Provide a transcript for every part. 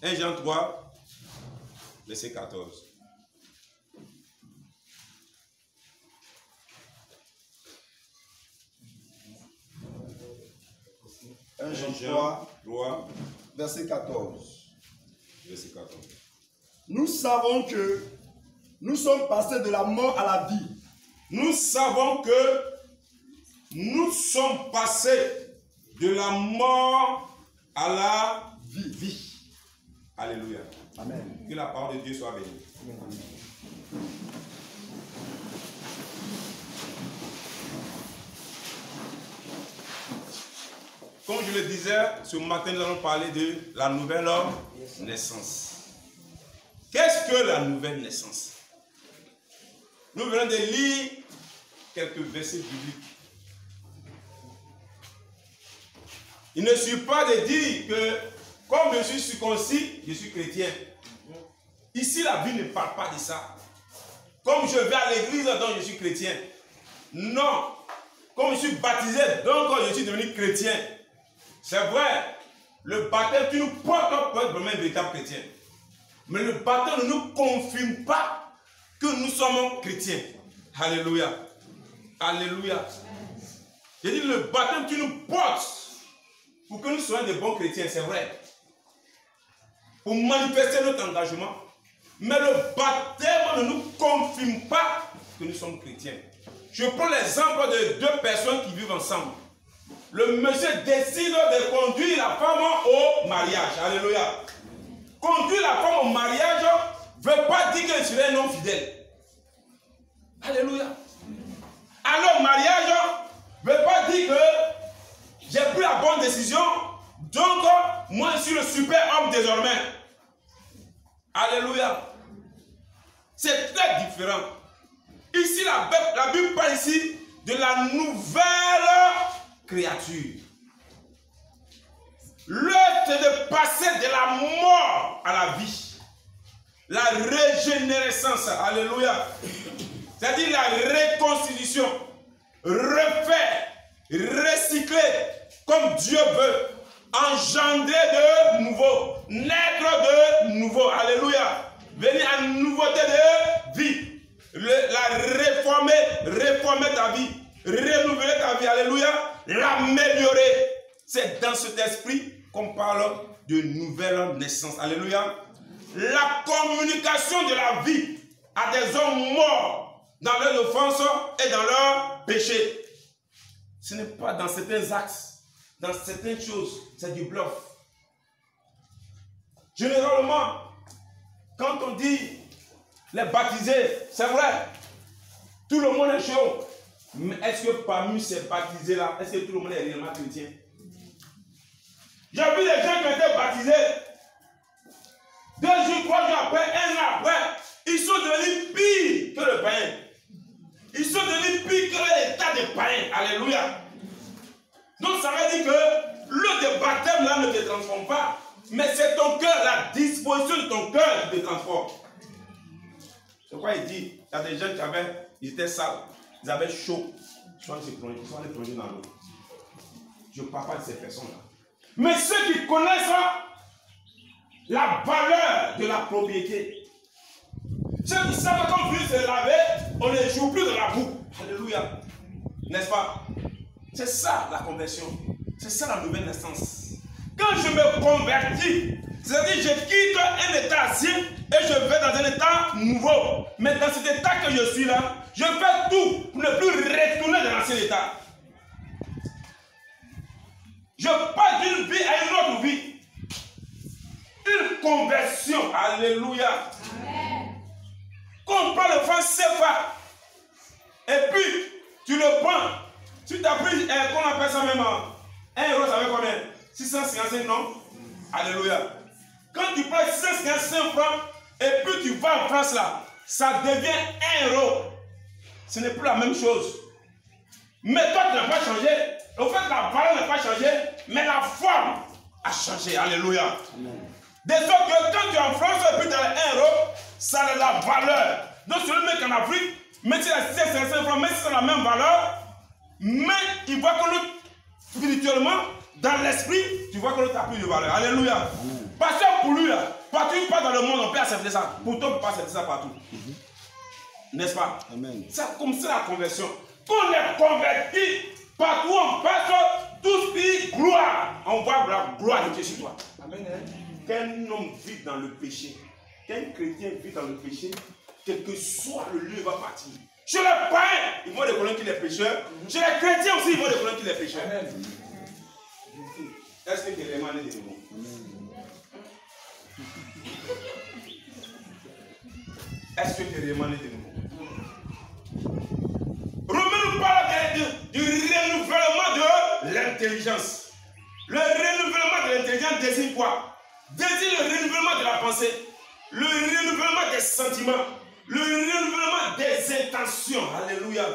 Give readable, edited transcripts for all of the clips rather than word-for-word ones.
1 Jean 3, verset 14. Jean 3, verset 14. Verset 14. Nous savons que nous sommes passés de la mort à la vie. Nous savons que nous sommes passés de la mort à la vie. Alléluia. Amen. Que la parole de Dieu soit bénie. Amen. Comme je le disais, ce matin nous allons parler de la nouvelle naissance. Qu'est-ce que la nouvelle naissance? Nous venons de lire quelques versets bibliques. Il ne suffit pas de dire que comme je suis circoncis, je suis chrétien. Ici, la Bible ne parle pas de ça. Comme je vais à l'église, donc je suis chrétien. Non. Comme je suis baptisé, donc je suis devenu chrétien. C'est vrai, le baptême, tu nous portes pour être vraiment un véritable chrétien. Mais le baptême ne nous confirme pas que nous sommes chrétiens. Alléluia. Alléluia. J'ai dit, le baptême, tu nous portes pour que nous soyons des bons chrétiens, c'est vrai. Pour manifester notre engagement. Mais le baptême ne nous confirme pas que nous sommes chrétiens. Je prends l'exemple de deux personnes qui vivent ensemble. Le monsieur décide de conduire la femme au mariage. Alléluia. Conduire la femme au mariage ne veut pas dire que je serai non fidèle. Alléluia. Alors, mariage ne veut pas dire que j'ai pris la bonne décision, donc moi je suis le super homme désormais. Alléluia. C'est très différent. Ici, la Bible parle ici de la nouvelle créature. L'heure c'est de passer de la mort à la vie. La régénérescence. Alléluia. C'est-à-dire la reconstitution. Refaire, recycler comme Dieu veut. Engendrer de nouveau. Naître de nouveau. Alléluia. Venir à une nouveauté de vie. La réformer ta vie. Renouveler ta vie. Alléluia. L'améliorer. C'est dans cet esprit qu'on parle de nouvelle naissance. Alléluia. La communication de la vie à des hommes morts dans leurs offenses et dans leurs péchés. Ce n'est pas dans certains axes, dans certaines choses, c'est du bluff. Généralement, quand on dit les baptisés, c'est vrai, tout le monde est chaud. Mais est-ce que parmi ces baptisés-là, est-ce que tout le monde est réellement chrétien? J'ai vu des gens qui ont été baptisés. 2 jours, 3 jours après, 1 an après, ils sont devenus pires que le païen. Ils sont devenus pires que l'état des païens. Alléluia. Donc ça veut dire que l'eau de baptême là ne te transforme pas. Mais c'est ton cœur, la disposition de ton cœur qui te transforme. C'est quoi il dit? Il y a des gens ils étaient sales, ils avaient chaud. Ils sont allés plonger dans l'eau. Je ne parle pas de ces personnes-là. Mais ceux qui connaissent la valeur de la propriété, ceux qui savent que quand plus se laver, on ne joue plus de la boue. Alléluia. N'est-ce pas? C'est ça la conversion. C'est ça la nouvelle naissance. Quand je me convertis, c'est-à-dire je quitte un état ancien et je vais dans un état nouveau. Mais dans cet état que je suis là, je fais tout pour ne plus retourner dans l'ancien état. Je passe d'une vie à une autre vie. Une conversion. Alléluia. Amen. Quand on prend le franc CFA, et puis tu le prends, tu t'as pris, qu'on appelle ça même 1 euro, ça fait combien? 655, non? Alléluia. Quand tu prends 655 francs, et puis tu vas en France là, ça devient 1 euro. Ce n'est plus la même chose. Mais toi, tu n'as pas changé. En fait, la valeur n'a pas changé, mais la forme a changé. Alléluia. De sorte que quand tu es en France et puis tu as 1 euro, ça a la valeur. Donc, c'est le mec en Afrique, même si c'est 500 francs, même si c'est la même valeur, mais il voit que l'autre, spirituellement, dans l'esprit, tu vois que l'autre a plus de valeur. Alléluia. Parce que pour lui, là, Alléluia. Partout pas dans le monde, on peut accepter ça. Pourtant, on ne peut pas accepter ça partout. N'est-ce pas? Amen. C'est comme ça la conversion. Quand on est converti, partout on passe, tout dit gloire. On voit la gloire de Dieu sur toi. Amen. Qu'un homme vit dans le péché, qu'un chrétien vit dans le péché, quel que soit le lieu, il va partir. Chez les païens, ils vont reconnaître qu'il est pécheur. Chez les chrétiens aussi, ils vont reconnaître qu'il est pécheur. Est-ce que tu es vraiment né de nouveau? Est-ce que tu es vraiment né de nouveau? Romains nous parle du renouvellement de l'intelligence. Le renouvellement de l'intelligence désigne quoi? Désigne le renouvellement de la pensée, le renouvellement des sentiments, le renouvellement des intentions. Alléluia.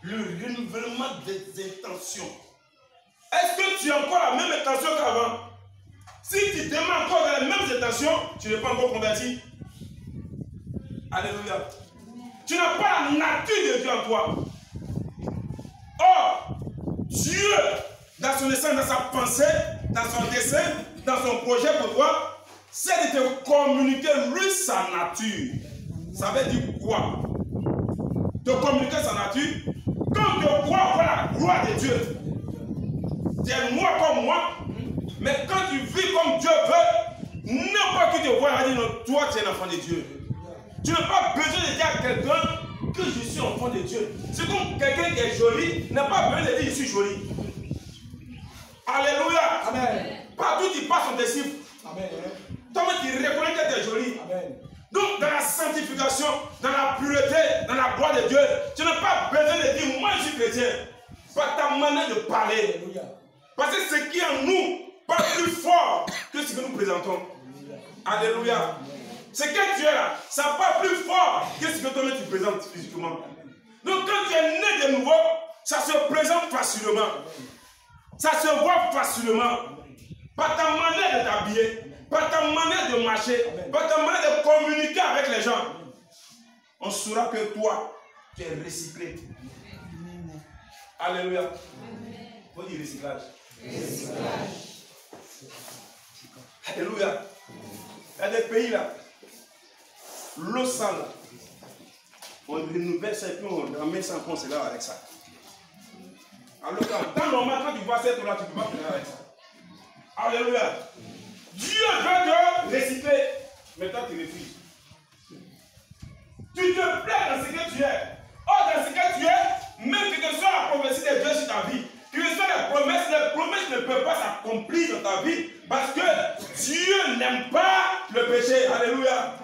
Le renouvellement des intentions. Est-ce que tu as encore la même intention qu'avant? Si tu demandes encore les mêmes intentions, tu n'es pas encore converti. Alléluia. Tu n'as pas la nature de Dieu en toi. Or, Dieu, dans son essence, dans sa pensée, dans son dessein, dans son projet pour toi, c'est de te communiquer lui sa nature. Ça veut dire quoi? De communiquer sa nature. Quand tu crois voir la gloire de Dieu, tu es moi comme moi, mais quand tu vis comme Dieu veut, n'importe qui te voit et dit non, toi tu es un enfant de Dieu. Tu n'as pas besoin de dire à quelqu'un que je suis enfant de Dieu. C'est comme quelqu'un qui est joli n'a pas besoin de dire je suis joli. Alléluia. Amen. Partout tu passes on te siffle. Amen. Toi-même tu reconnais que tu es joli. Amen. Donc dans la sanctification, dans la pureté, dans la gloire de Dieu, tu n'as pas besoin de dire moi je suis chrétien. Par ta manière de parler. Alléluia. Parce que ce qui est en nous pas plus fort que ce que nous présentons. Alléluia. Ce que tu es là, ça n'est pas plus fort que ce que toi-même tu présentes physiquement. Donc quand tu es né de nouveau, ça se présente facilement. Ça se voit facilement. Par ta manière de t'habiller, par ta manière de marcher, par ta manière de communiquer avec les gens. On saura que toi, tu es recyclé. Alléluia. Il faut dire recyclage. Alléluia. Il y a des pays là. L'eau sale. On renouvelle ça et puis on ramène ça en conservateur avec ça. Alors que dans normal, quand tu vois cette eau là, tu ne peux pas faire avec ça. Alléluia. Dieu veut te recycler. Mais toi tu refuses. Tu te plais dans ce que tu es. Or dans ce que tu es, même que ce soit la prophétie de Dieu sur ta vie, que ce soit les promesses ne peuvent pas s'accomplir dans ta vie parce que Dieu n'aime pas le péché. Alléluia.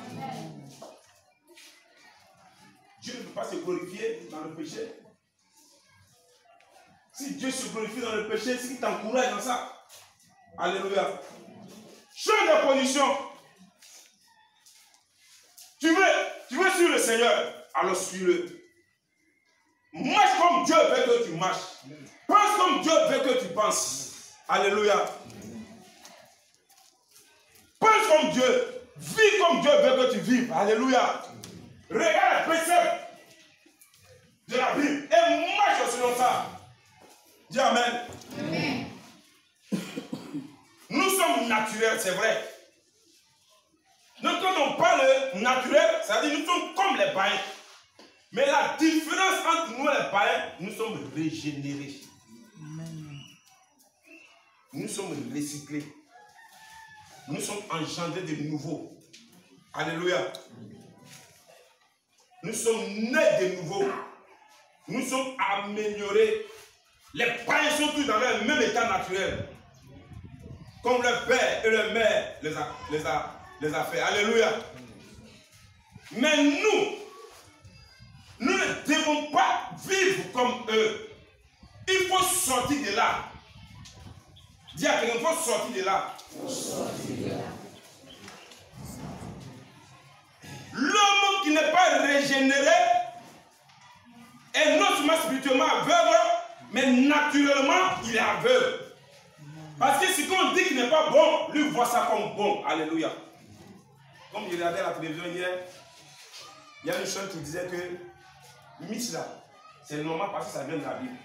Dieu ne peut pas se glorifier dans le péché. Si Dieu se glorifie dans le péché, c'est qu'il t'encourage dans ça. Alléluia. Change de position. Tu veux suivre le Seigneur, alors suis-le. Marche comme Dieu veut que tu marches. Pense comme Dieu veut que tu penses. Alléluia. Pense comme Dieu. Vis comme Dieu veut que tu vives. Alléluia. Regarde les préceptes de la Bible et marche selon ça. Dis Amen. Amen. Nous sommes naturels, c'est vrai. Donc quand on parle naturel, ça veut dire nous sommes comme les païens. Mais la différence entre nous et les païens, nous sommes régénérés. Amen. Nous sommes recyclés. Nous sommes engendrés de nouveau. Alléluia. Nous sommes nés de nouveau. Nous sommes améliorés. Les païens sont tous dans leur même état naturel. Comme le père et le mère les a fait. Alléluia. Mais nous ne devons pas vivre comme eux. Il faut sortir de là. Dis à quelqu'un, il faut sortir de là. L'homme qui n'est pas régénéré est non seulement spirituellement aveugle, mais naturellement il est aveugle. Parce que ce qu'on dit qu'il n'est pas bon, lui voit ça comme bon. Alléluia. Comme je regardais la télévision hier, il y a une chose qui disait que Miss là, c'est normal parce que ça vient de la Bible.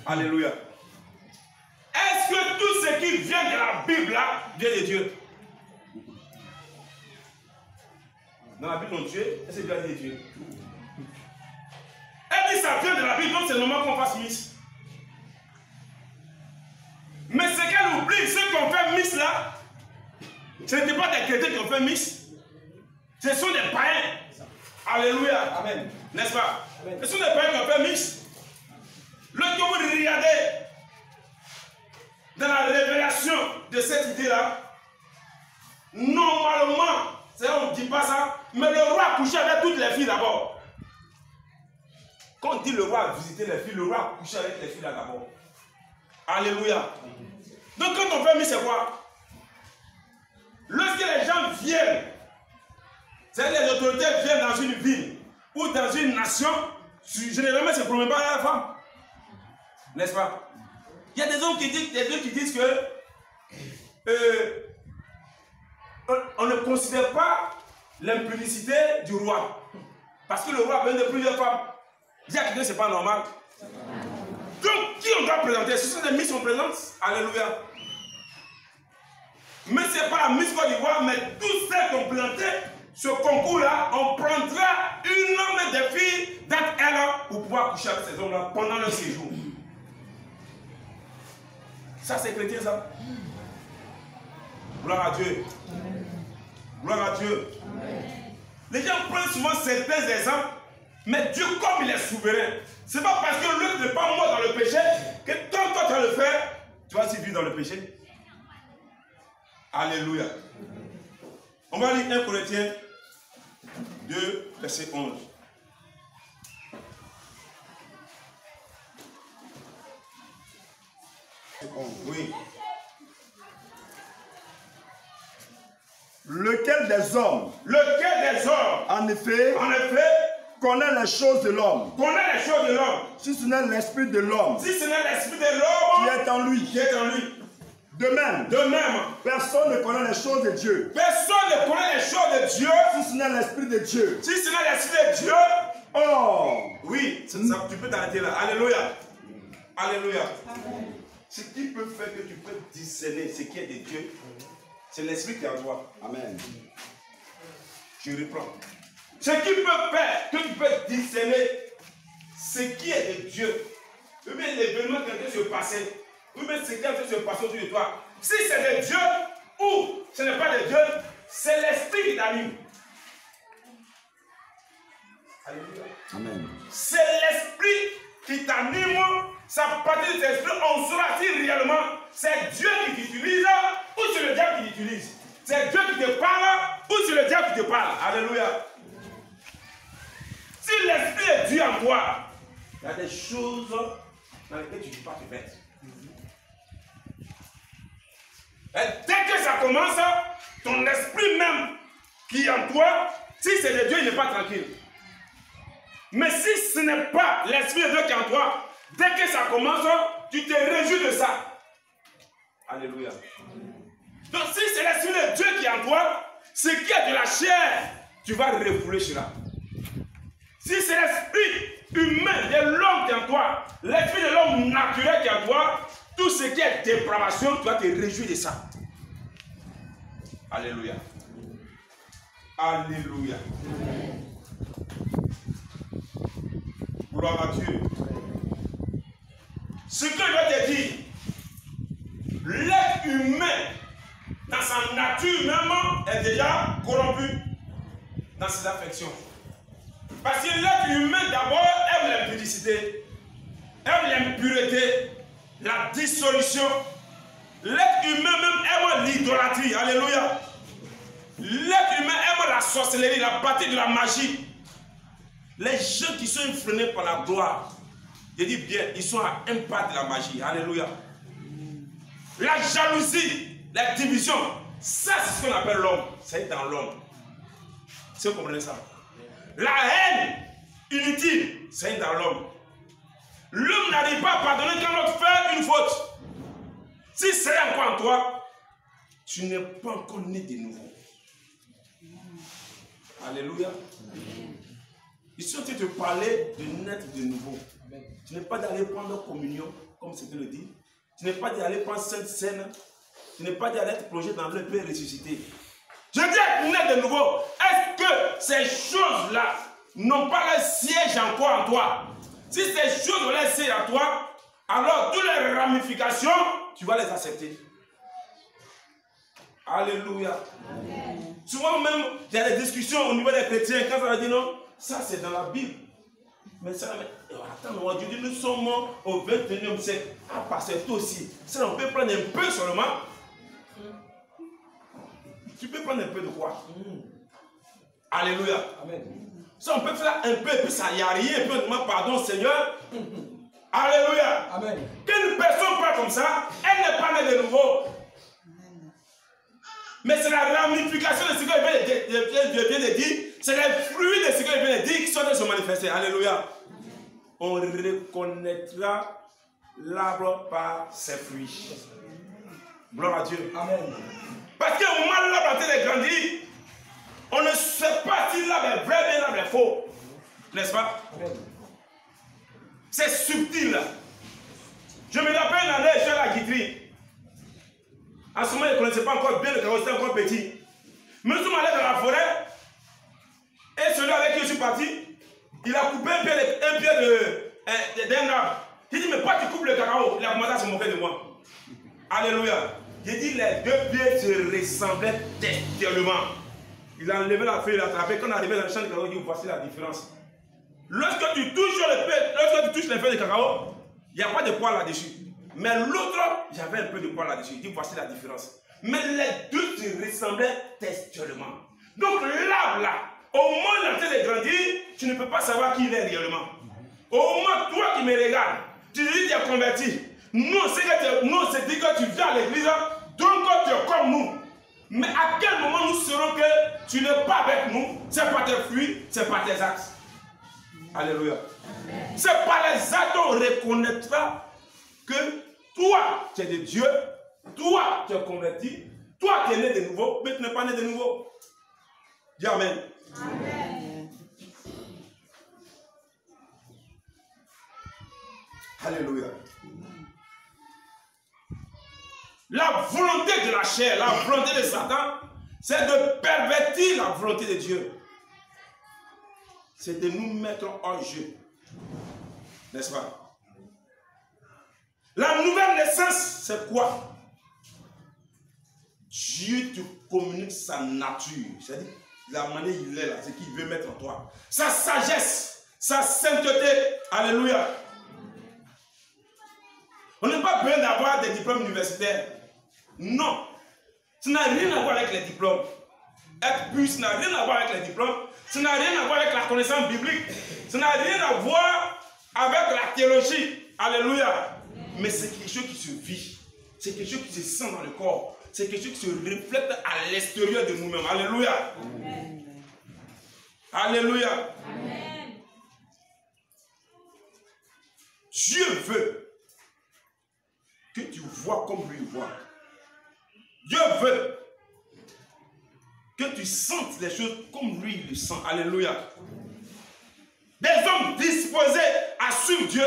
Alléluia. Est-ce que tout ce qui vient de la Bible là vient de Dieu? Dans la Bible, on tue. Est-ce que Dieu a dit de tuer? Elle dit ça vient de la Bible, donc c'est normal qu'on fasse Miss. Mais ce qu'elle oublie, ceux qui ont fait Miss là, ce n'étaient pas des chrétiens qui ont fait Miss. Ce sont des païens. Alléluia. Amen. N'est-ce pas? Amen. Ce sont des païens qui ont fait Miss. Lorsque vous regardez dans la révélation de cette idée-là, normalement, on ne dit pas ça, mais le roi a couché avec toutes les filles d'abord. Quand on dit le roi a visité les filles, le roi a couché avec les filles là d'abord. Alléluia. Donc quand on fait Miss, c'est quoi? Lorsque les gens viennent, c'est-à-dire les autorités viennent dans une ville ou dans une nation, généralement, c'est pour ne pas la femme. N'est-ce pas? Il y a des hommes qui disent que on ne considère pas l'impudicité du roi. Parce que le roi a besoin de plusieurs femmes. Dire que ce n'est pas normal. Donc, qui on doit présenter? Ce sont des Miss qu'on présente. Alléluia. Mais ce n'est pas la Miss Côte d'Ivoire, mais tous ceux qui ont présenté ce concours-là, on prendra une homme des filles d'être elle pour pouvoir coucher avec ces hommes-là pendant leur séjour. Ça, c'est chrétien, ça. Gloire à Dieu. Gloire à Dieu. Les gens prennent souvent certains exemples, mais Dieu, comme il est souverain, c'est pas parce que l'autre n'est pas mort dans le péché que tant que toi tu vas le faire, tu vas aussi vivre dans le péché. Alléluia. On va lire 1 Corinthiens 2, verset 11. Oui. Lequel des hommes, en effet, connaît les choses de l'homme, si ce n'est l'esprit de l'homme, qui est en lui. De même, personne ne connaît les choses de Dieu. Si ce n'est l'esprit de Dieu. Oh, oui, ça, tu peux t'arrêter là. Alléluia. Alléluia. Ce qui peut faire que tu peux discerner ce qui est de Dieu, c'est l'esprit qui est en toi. Amen. Je reprends. Ce qui peut faire que tu peux discerner ce qui est de Dieu, ou bien l'événement qui vient se passer, ou bien ce qui vient se passer autour de toi. Si c'est de Dieu ou ce n'est pas de Dieu, c'est l'esprit qui t'anime. Alléluia. Amen. C'est l'esprit qui t'anime. Ça partir de cet esprit, on saura si réellement c'est Dieu qui t'utilise ou c'est le diable qui t'utilise. C'est Dieu qui te parle ou c'est le diable qui te parle. Alléluia. Si l'esprit est Dieu en toi, il y a des choses dans lesquelles tu ne peux pas te mettre. Et dès que ça commence, ton esprit même qui est en toi, si c'est de Dieu, il n'est pas tranquille. Mais si ce n'est pas l'esprit de Dieu qui est en toi, dès que ça commence, tu te réjouis de ça. Alléluia. Donc si c'est l'esprit de Dieu qui est en toi, ce qui est de la chair, tu vas refouler cela. Si c'est l'esprit humain de l'homme qui est en toi, l'esprit de l'homme naturel qui est en toi, tout ce qui est dépravation, tu vas te réjouir de ça. Alléluia. Alléluia. Gloire à Dieu. Ce que je vais te dire, l'être humain, dans sa nature même, est déjà corrompu dans ses affections. Parce que l'être humain d'abord aime l'impudicité, aime l'impureté, la dissolution. L'être humain même aime l'idolâtrie. Alléluia. L'être humain aime la sorcellerie, la pratique de la magie. Les gens qui sont infrénés par la gloire, je dis bien, ils sont à un pas de la magie. Alléluia. La jalousie, la division, ça c'est ce qu'on appelle l'homme. C'est dans l'homme. Si vous comprenez ça. La haine inutile, c'est dans l'homme. L'homme n'arrive pas à pardonner quand l'autre fait une faute. Si c'est encore en toi, tu n'es pas encore né de nouveau. Alléluia. Ici, on te parler de naître de nouveau. Tu n'es pas d'aller prendre communion, comme ce que le dit. Tu n'es pas d'aller prendre Sainte Seine. Tu n'es pas d'aller être plongé dans le paix ressuscité. Je dis être né de nouveau. Est-ce que ces choses-là n'ont pas leur siège encore en toi? Si ces choses ont leur siège en toi, alors toutes les ramifications, tu vas les accepter. Alléluia. Amen. Souvent même, il y a des discussions au niveau des chrétiens. Quand ça va dire non, ça c'est dans la Bible. Mais ça, attends, Dieu dit, nous sommes au 21e siècle. Ah, pasteur, toi aussi. Ça, on peut prendre un peu seulement. Tu peux prendre un peu de quoi? Alléluia. Amen. Ça, on peut faire un peu, et puis ça, il n'y a rien. Et puis on demande pardon, Seigneur. Alléluia. Amen. Qu'une personne parle comme ça, elle n'est pas née de nouveau. Mais c'est la ramification de ce que vient de dire. C'est les fruits de ce que vient de dire qui sont de se manifester. Alléluia. On reconnaîtra l'arbre par ses fruits. Gloire à Dieu. Amen. Parce qu'au moment où l'arbre a été grandi, on ne sait pas si l'arbre est vrai ou l'arbre est faux. N'est-ce pas? C'est subtil. Je me rappelle l'année, je suis à la guiterie. En ce moment, je ne connaissais pas encore bien le cacao, c'était encore petit. Mais nous sommes allés dans la forêt. Et celui avec qui je suis parti, il a coupé un pied d'un arbre. J'ai dit, mais pourquoi tu coupes le cacao? Il a commencé à se moquer de moi. Alléluia. J'ai dit, les deux pieds se ressemblaient textuellement. Il a enlevé la feuille, il a attrapé. Quand on est arrivé dans le champ de cacao, il dit, voici la différence. Lorsque tu touches les feuilles de cacao, il n'y a pas de poils là-dessus. Mais l'autre, j'avais un peu de poils là-dessus. Il dit, voici la différence. Mais les deux se ressemblaient textuellement. Donc l'arbre là, au moment où il est en train de grandir, tu ne peux pas savoir qui il est réellement. Au moment, toi qui me regardes, tu dis que tu es converti. Nous, c'est dit que tu viens à l'église, donc tu es comme nous. Mais à quel moment nous saurons que tu n'es pas avec nous? C'est pas tes fruits, c'est pas tes actes. Alléluia. C'est par les actes qu'on reconnaîtra que toi, tu es de Dieu, toi, tu es converti, toi, tu es né de nouveau, mais tu n'es pas né de nouveau. Dis Amen. Amen. Alléluia. La volonté de la chair, la volonté de Satan, c'est de pervertir la volonté de Dieu. C'est de nous mettre en jeu. N'est-ce pas? La nouvelle naissance, c'est quoi? Dieu te communique sa nature. C'est-à-dire, la manière il est là, c'est qu'il veut mettre en toi. Sa sagesse, sa sainteté. Alléluia. On n'a pas besoin d'avoir des diplômes universitaires. Non. Ça n'a rien à voir avec les diplômes. Être pur, ça n'a rien à voir avec les diplômes. Ça n'a rien à voir avec la connaissance biblique. Ça n'a rien à voir avec la théologie. Alléluia. Mais c'est quelque chose qui se vit. C'est quelque chose qui se sent dans le corps. C'est quelque chose qui se reflète à l'extérieur de nous-mêmes. Alléluia. Amen. Alléluia. Amen. Dieu veut que tu vois comme lui voit. Dieu veut que tu sentes les choses comme lui le sent. Alléluia. Des hommes disposés à suivre Dieu,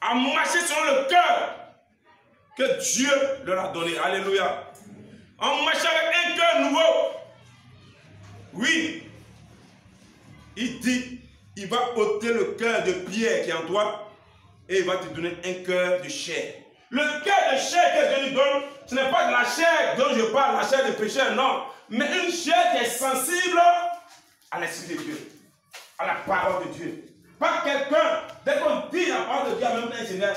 à marcher selon le cœur que Dieu leur a donné. Alléluia. En marchant avec un cœur nouveau. Oui. Il dit, il va ôter le cœur de pierre qui est en toi et il va te donner un cœur de chair. Le cœur de chair que Dieu nous donne, ce n'est pas de la chair dont je parle, la chair de pécheur, non. Mais une chair qui est sensible à l'Esprit de Dieu, à la parole de Dieu. Pas quelqu'un, dès qu'on dit la parole de Dieu, en même temps, Seigneur,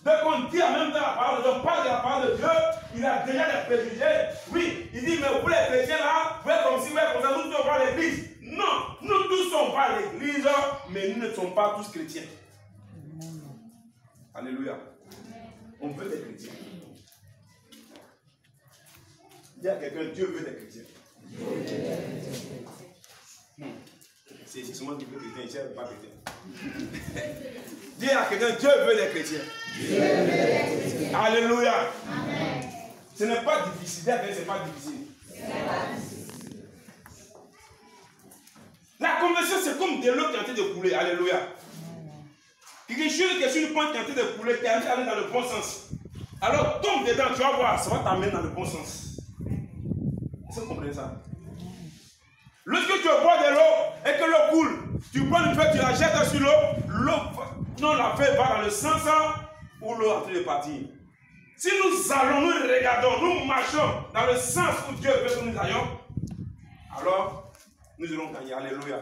dès qu'on dit en même temps la parole de Dieu, on parle de la parole de Dieu, il a déjà des préjugés. Oui, il dit, mais vous les chrétiens là, vous êtes comme si, vous êtes comme ça, nous tous on va à l'église. Non, nous tous on va à l'église, mais nous ne sommes pas tous chrétiens. Alléluia. On veut des chrétiens. Dis à quelqu'un, Dieu veut des chrétiens. C'est seulement Dieu veut des chrétiens, il ne veut pas chrétien. Dis à quelqu'un, Dieu veut des chrétiens. Alléluia. Amen. Ce n'est pas difficile. Ce n'est pas difficile. La conversion, c'est comme de l'eau qui est en train de couler. Alléluia. Quelque chose qui est sur une pente qui est en train de couler, qui est en train d'aller dans le bon sens. Alors tombe dedans, tu vas voir, ça va t'amener dans le bon sens. comprenez ça? Lorsque tu bois de l'eau et que l'eau coule, tu prends une feuille, tu la jettes sur l'eau, non, la feuille va dans le sens où l'eau est en train de partir. Si nous allons, nous regardons, nous marchons dans le sens où Dieu veut que nous ayons, alors nous allons gagner. Alléluia.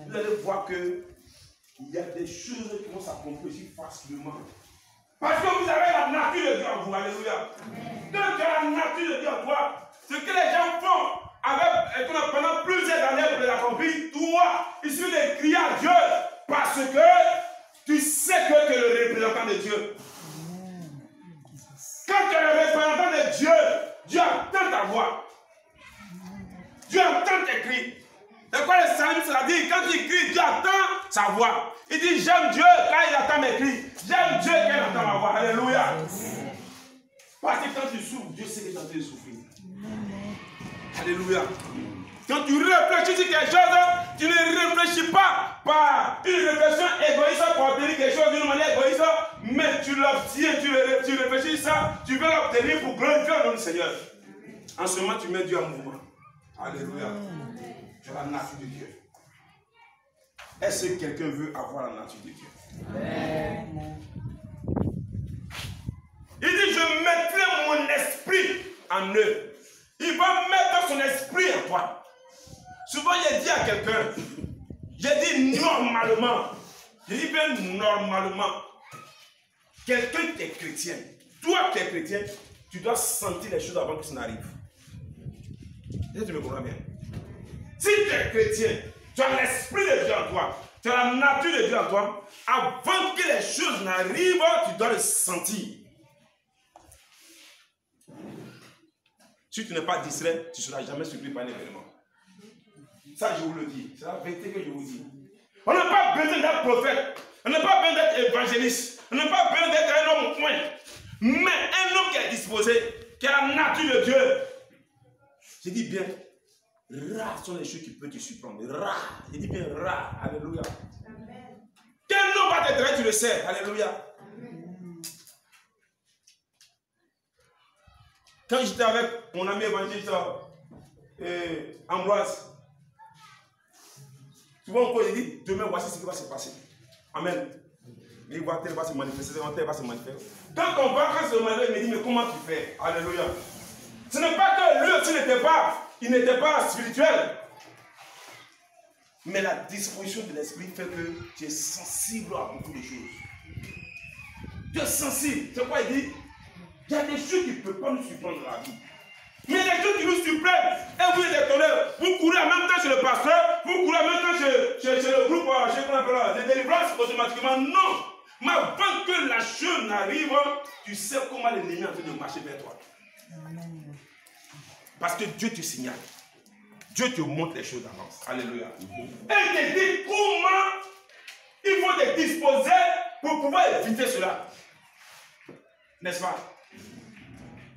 Vous allez voir que il y a des choses qui vont s'accomplir aussi facilement. Parce que vous avez la nature de Dieu en vous. Alléluia. Quand tu as la nature de Dieu en toi, ce que les gens font pendant plusieurs années pour les accomplir, toi, il suffit de crier à Dieu parce que tu sais que tu es le représentant de Dieu. Quand tu es le représentant de Dieu, Dieu entend ta voix. Dieu entend tes cris. C'est quoi le psalmiste l'a dit? Quand il crie, Dieu entend sa voix. Il dit j'aime Dieu quand il entend mes cris. J'aime Dieu quand il entend ma voix. Alléluia. Parce que quand tu souffres, Dieu sait que tu es en train de souffrir. Alléluia. Quand tu réfléchis sur quelque chose, tu ne réfléchis pas par une réflexion égoïste pour obtenir quelque chose d'une manière égoïste, mais tu l'obtiens, tu réfléchis ça, tu veux l'obtenir pour glorifier le nom du Seigneur. En ce moment, tu mets Dieu en mouvement. Alléluia. Tu as la nature de Dieu. Est-ce que quelqu'un veut avoir la nature de Dieu? Amen. Il dit, je mettrai mon esprit en eux. Il va mettre son esprit en toi. Souvent, j'ai dit à quelqu'un, j'ai dit normalement, j'ai dit bien normalement, quelqu'un qui est chrétien, toi qui es chrétien, tu dois sentir les choses avant que ça n'arrive. Est-ce que tu me comprends bien? Si tu es chrétien, tu as l'esprit de Dieu en toi, tu as la nature de Dieu en toi, avant que les choses n'arrivent, tu dois le sentir. Si tu n'es pas distrait, tu ne seras jamais surpris par un événement. Ça, je vous le dis. C'est la vérité que je vous dis. On n'a pas besoin d'être prophète. On n'a pas besoin d'être évangéliste. On n'a pas besoin d'être un homme au point. Mais un homme qui est disposé, qui a la nature de Dieu. Je dis bien, rares sont les choses qui peuvent te surprendre. Rares. Je dis bien rares. Alléluia. Quel homme va te traiter, tu le sais. Alléluia. Quand j'étais avec mon ami évangéliste Ambroise, souvent on dit, demain voici ce qui va se passer. Amen. Il va tel va se manifester, tel va se manifester. Quand on va, quand ce manifeste, il me dit, mais comment tu fais? Alléluia. Ce n'est pas que lui aussi il n'était pas spirituel. Mais la disposition de l'esprit fait que tu es sensible à beaucoup de choses. Tu es sensible. C'est quoi il dit? Il y a des choses qui ne peuvent pas nous surprendre dans la vie. Mais il y a des choses qui nous surprennent. Et vous êtes étonnés. Vous courez en même temps chez le pasteur, vous courez en même temps chez le groupe, chez de délivrance automatiquement. Non. Mais avant que la chose n'arrive, tu sais comment l'ennemi est en train de marcher vers toi. Parce que Dieu te signale. Dieu te montre les choses d'avance. Alléluia. Et il te dit comment il faut te disposer pour pouvoir éviter cela. N'est-ce pas?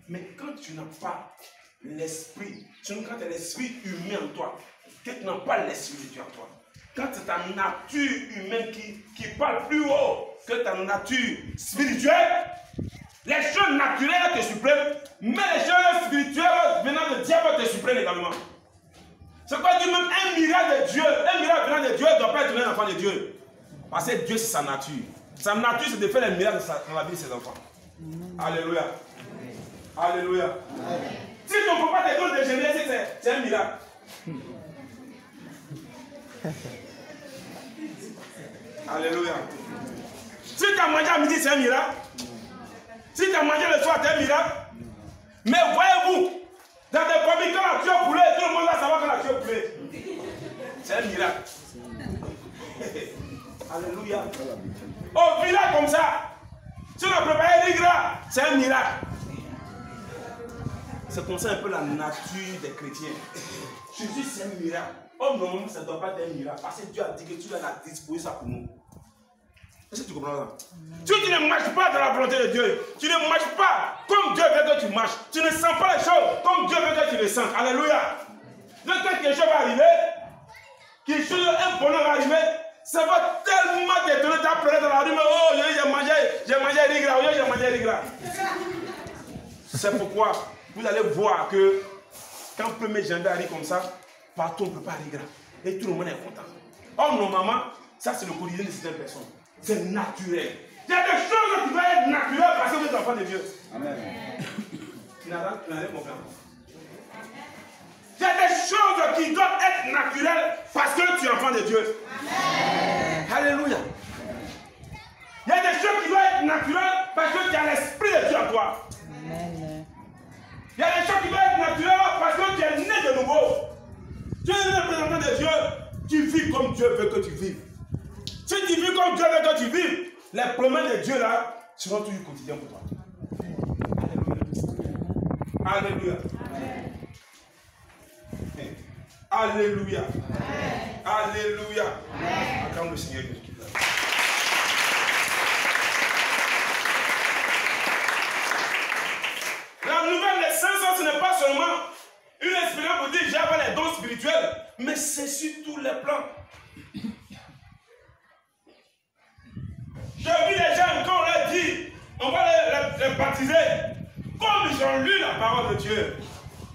Mais quand tu n'as pas l'esprit, quand tu as l'esprit humain en toi, que tu n'as pas l'esprit de Dieu en toi, quand c'est ta nature humaine qui parle plus haut que ta nature spirituelle, les choses naturelles te suppriment, mais les choses spirituelles venant de Dieu te suppriment également. C'est quoi dire même un miracle de Dieu, un miracle venant de Dieu ne doit pas être un enfant de Dieu. Parce que Dieu c'est sa nature. Sa nature c'est de faire les miracles dans la vie de ses enfants. Alléluia. Alléluia. Amen. Si ton papa te donne de jeûner, c'est un miracle. Alléluia. Si tu as mangé à midi, c'est un miracle. Si tu as mangé le soir, c'est un miracle. Mais voyez-vous, dans des familles, quand la tu as poulet, tout le monde va savoir quand la tu as poulet. C'est un miracle. Alléluia. Au village comme ça, si on a préparé des gras, c'est un miracle. C'est comme ça un peu la nature des chrétiens. Jésus, c'est un miracle. Homme, normalement, ça ne doit pas être un miracle. Parce que Dieu a dit que tu as disposé ça pour nous. Est-ce que tu comprends ça? Si tu ne marches pas dans la volonté de Dieu, tu ne marches pas comme Dieu veut que tu marches, tu ne sens pas les choses comme Dieu veut que tu les sentes. Alléluia. Donc quand quelque chose va arriver, un bonheur va arriver, ça va tellement t'étonner, tu as pleuré dans la rue, mais oh, j'ai mangé riz gras, j'ai mangé riz gras. C'est pourquoi vous allez voir que quand 1er janvier arrive comme ça, partout on ne peut pas aller grand. Et tout le monde est content. Or, normalement, ça c'est le quotidien de certaines personnes. C'est naturel. Il y a des choses qui doivent être naturelles parce que vous êtes enfant de Dieu. Amen. Tu n'as rien compris. Il y a des choses qui doivent être naturelles parce que tu es enfant de Dieu. Amen. Alléluia. Il y a des choses qui doivent être naturelles parce que tu as l'esprit de Dieu en toi. Amen. Il y a des choses qui doivent être naturelles parce que tu es né de nouveau. Tu es un représentant de Dieu. Tu vis comme Dieu veut que tu vives. Si tu vis comme Dieu veut que tu vives, les promesses de Dieu là seront toujours quotidiens pour toi. Alléluia. Alléluia. Alléluia. Alléluia. Acclame le Seigneur. La nouvelle naissance, ce n'est pas seulement une expérience pour dire j'avais les dons spirituels, mais c'est sur tous les plans. Je vis les gens, quand on leur dit, on va les baptiser, comme ils ont lu la parole de Dieu.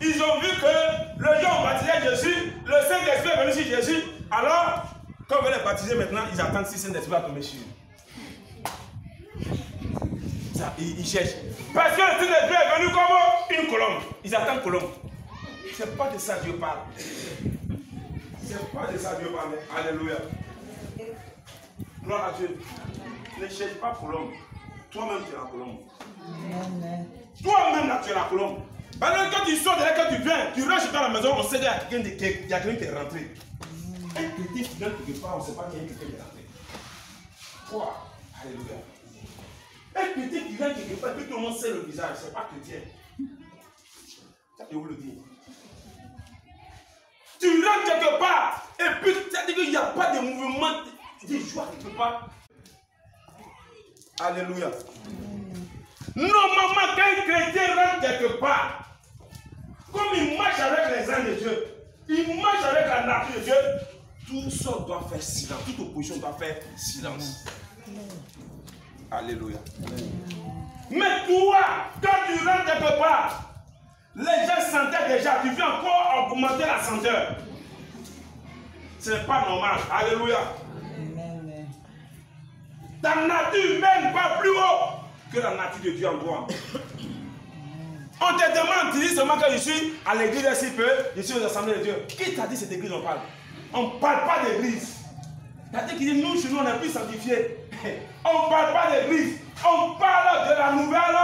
Ils ont vu que le jour où on baptisait Jésus, le Saint-Esprit est venu sur Jésus. Alors, quand on veut les baptiser maintenant, ils attendent si le Saint-Esprit va tomber sur eux. Ils cherchent. Parce que le Saint-Esprit est venu comme une colombe. Ils attendent colombe. C'est pas de ça que Dieu parle. C'est pas de ça que Dieu parle. Alléluia. Gloire à Dieu. Ne cherche pas colombe. Toi-même tu es la colombe. Toi-même là tu es la colombe. Parce que quand tu sors de là, quand tu viens, tu rentres dans la maison, on sait qu'il y a quelqu'un qui est rentré. Un petit qui vient quelque part, on ne sait pas qu'il y a quelqu'un qui est rentré. Quoi? Alléluia. Un petit qui vient quelque part, puis tout le monde sait le visage, c'est pas chrétien. Ça je vous le dis. Tu rentres quelque part, et puis ça dit qu'il n'y a pas de mouvement de joie quelque part. Alléluia. Normalement, quand un chrétien rentre quelque part, comme il marche avec les anges de Dieu, il marche avec la nature de Dieu, tout ça doit faire silence, toute opposition doit faire silence. Alléluia. Mais toi, quand tu rentres quelque part, les gens sentaient déjà, tu viens encore augmenter la senteur. Ce n'est pas normal. Alléluia. Ta nature humaine va plus haut que la nature de Dieu en toi. On te demande, tu dis seulement que je suis à l'église de si peu, je suis aux assemblées de Dieu. Qui t'a dit cette église on parle? On ne parle pas d'église. C'est-à-dire qu'il dit nous, chez nous, on est plus sanctifiés. On ne parle pas d'église. On parle de la nouvelle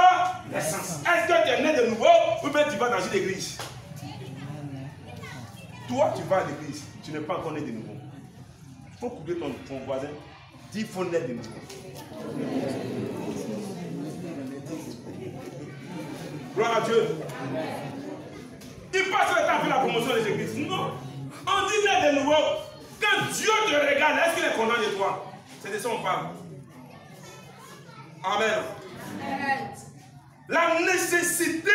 naissance. Est-ce que tu es né de nouveau ou bien tu vas dans une église? Toi, tu vas à l'église. Tu n'es pas encore né de nouveau. Il faut couper ton voisin. Dis, il faut naître de nouveau. Gloire à Dieu. Il passe le temps à faire la promotion des églises. Non. On dit naître de nouveau. Quand Dieu te regarde, est-ce qu'il est content de toi? C'est de ça qu'on parle. Amen. Amen. La nécessité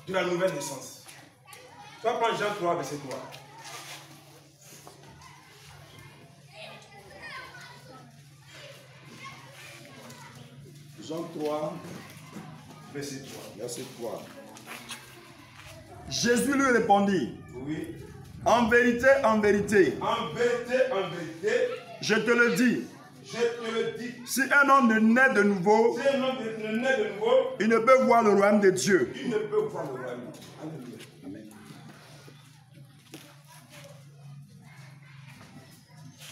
de la nouvelle naissance. Tu vas prendre Jean 3, verset 3. Jean 3, verset 3. Verset 3. Jésus lui répondit. Oui. En vérité, en vérité. En vérité, en vérité. Je te le dis. Je te le dis. Si un homme ne naît de nouveau, si un homme ne naît de nouveau, il ne peut voir le royaume de Dieu. Il ne peut voir le royaume. Alléluia. Amen.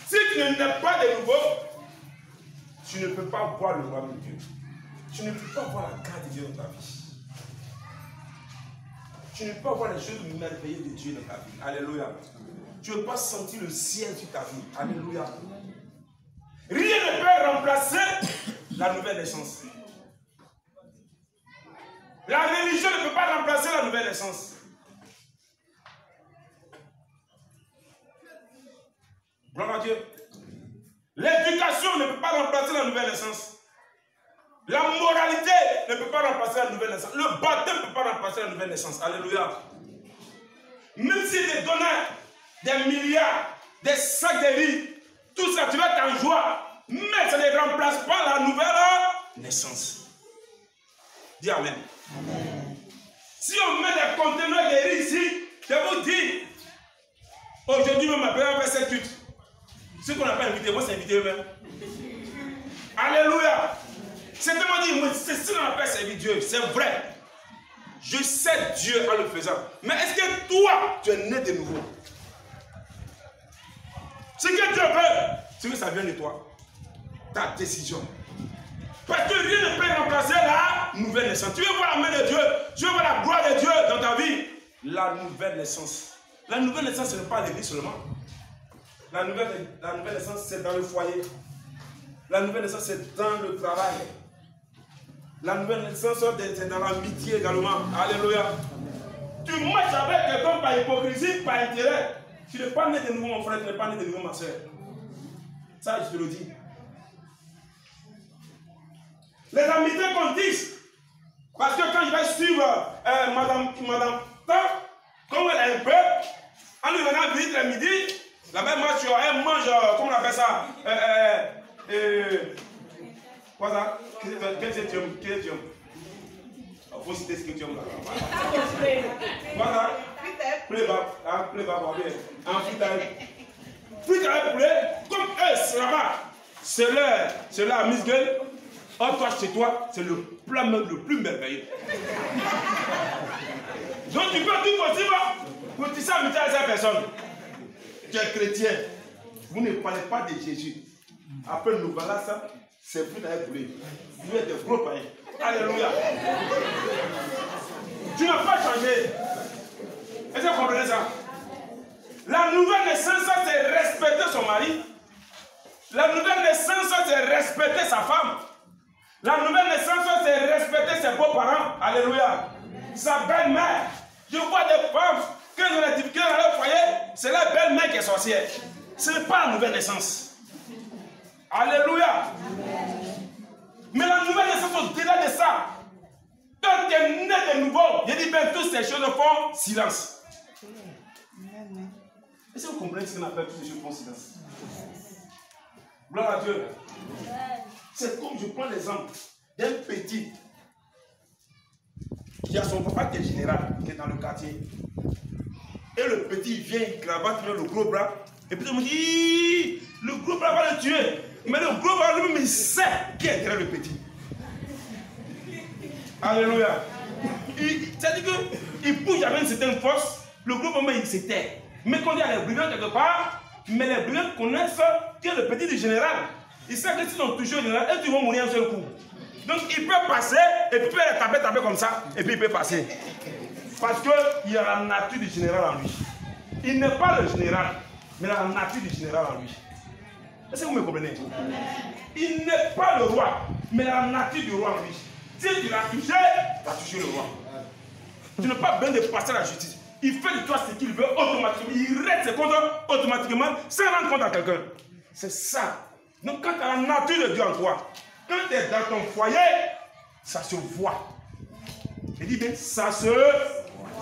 Si tu ne nais pas de nouveau, tu ne peux pas voir le royaume de Dieu. Tu ne peux pas voir la grâce de Dieu dans ta vie. Tu ne peux pas voir les choses merveilleuses de Dieu dans ta vie. Alléluia. Tu ne peux pas sentir le ciel sur ta vie. Alléluia. Rien ne peut remplacer la nouvelle naissance. La religion ne peut pas remplacer la nouvelle naissance. Gloire à Dieu. L'éducation ne peut pas remplacer la nouvelle naissance. La moralité ne peut pas remplacer la nouvelle naissance. Le baptême ne peut pas remplacer la nouvelle naissance. Alléluia. Même si tu donnais des milliards, des sacs de riz, tout ça, tu vas être en joie. Mais ça ne remplace pas la nouvelle naissance. Dis Amen. Amen. Si on met des conteneurs de riz ici, dit, même m'appeler à faire cette culte. Ceux qu'on n'a pas invité, moi c'est invité eux-mêmes. Alléluia. Certainement dit, c'est ce qu'on appelle servir Dieu. C'est vrai. Je sais Dieu en le faisant. Mais est-ce que toi, tu es né de nouveau? Ce que Dieu veut, c'est que ça vient de toi. Ta décision. Parce que rien ne peut remplacer la nouvelle naissance. Tu veux voir la main de Dieu, tu veux voir la gloire de Dieu dans ta vie. La nouvelle naissance. La nouvelle naissance, ce n'est pas l'église seulement. La nouvelle naissance, c'est dans le foyer. La nouvelle naissance, c'est dans le travail. La nouvelle naissance, c'est dans l'amitié également. Alléluia. Tu marches avec quelqu'un par hypocrisie, par intérêt. Tu n'es pas né de nouveau, mon frère, tu n'es pas né de nouveau, ma soeur. Ça, je te le dis. Les amitiés qu'on dit. Parce que quand je vais suivre Madame comme elle est un peu, en lui venant vite le midi, la même marche, elle mange, comment on appelle ça? Quoi ça? Quel est le dium? Il faut citer ce que tu aimes là. Quoi ça? Playback. En fritage poulet. Comme eux, c'est là-bas. C'est là à Miss Gueule. Oh, toi, chez toi, c'est le plat le plus merveilleux. Donc, tu peux tout possible pour tisser amitié à cette personne. Tu es chrétien. Vous ne parlez pas de Jésus. Après, nous voilà ça. C'est plus d'aller poulet. Vous êtes des gros païens. Alléluia. Tu n'as pas changé. Est-ce que vous comprenez ça? La nouvelle naissance, c'est respecter son mari. La nouvelle naissance, c'est respecter sa femme. La nouvelle naissance, c'est respecter ses beaux-parents. Alléluia. Sa belle-mère. Je vois des femmes, quand ils ont la difficulté dans leur foyer, c'est la belle-mère qui est sorcière. Ce n'est pas la nouvelle naissance. Alléluia. Mais la nouvelle naissance, au-delà de ça, quand tu es né de nouveau, je dis bien, toutes ces choses font silence. Est-ce que vous comprenez ce qu'on appelle toutes ces choses font silence? Gloire à Dieu. C'est comme je prends l'exemple d'un petit qui a son papa qui est général, qui est dans le quartier. Et le petit vient, il cravache le gros bras. Et puis il me dit, le gros bras va le tuer. Mais le gros bras lui-même, il sait qui est derrière le petit. Alléluia. C'est-à-dire qu'il bouge avec une certaine force. Le gros bras, il s'éteint. Mais quand il y a les brigands quelque part, mais les brigands connaissent que le petit du général. Ils savent que s'ils ont touché au général, ils vont mourir un seul coup. Donc il peut passer, et puis il peut les taper comme ça, et puis il peut passer. Parce qu'il y a la nature du général en lui. Il n'est pas le général, mais la nature du général en lui. Est-ce que vous me comprenez? Il n'est pas le roi, mais la nature du roi en lui. Si tu l'as touché, tu as touché le roi. Tu n'as pas besoin de passer à la justice. Il fait de toi ce qu'il veut automatiquement. Il reste ses comptes automatiquement sans rendre compte à quelqu'un. C'est ça. Donc quand tu as la nature de Dieu en toi, quand tu es dans ton foyer, ça se voit. Je dis bien, ça se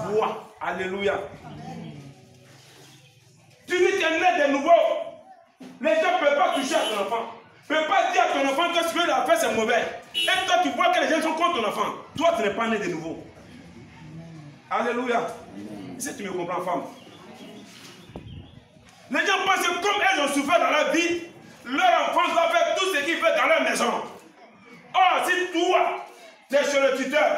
voit. Alléluia. Tu dis que tu es né de nouveau. Les gens ne peuvent pas toucher à ton enfant. Ne peuvent pas dire à ton enfant que ce qu'il a fait c'est mauvais. Et toi tu vois que les gens sont contre ton enfant. Toi tu n'es pas né de nouveau. Alléluia. Si tu me comprends, femme. Les gens pensent que comme elles ont souffert dans la vie, leur enfant doit faire tout ce qu'il veut dans leur maison. Or, si toi, tu es chez le tuteur,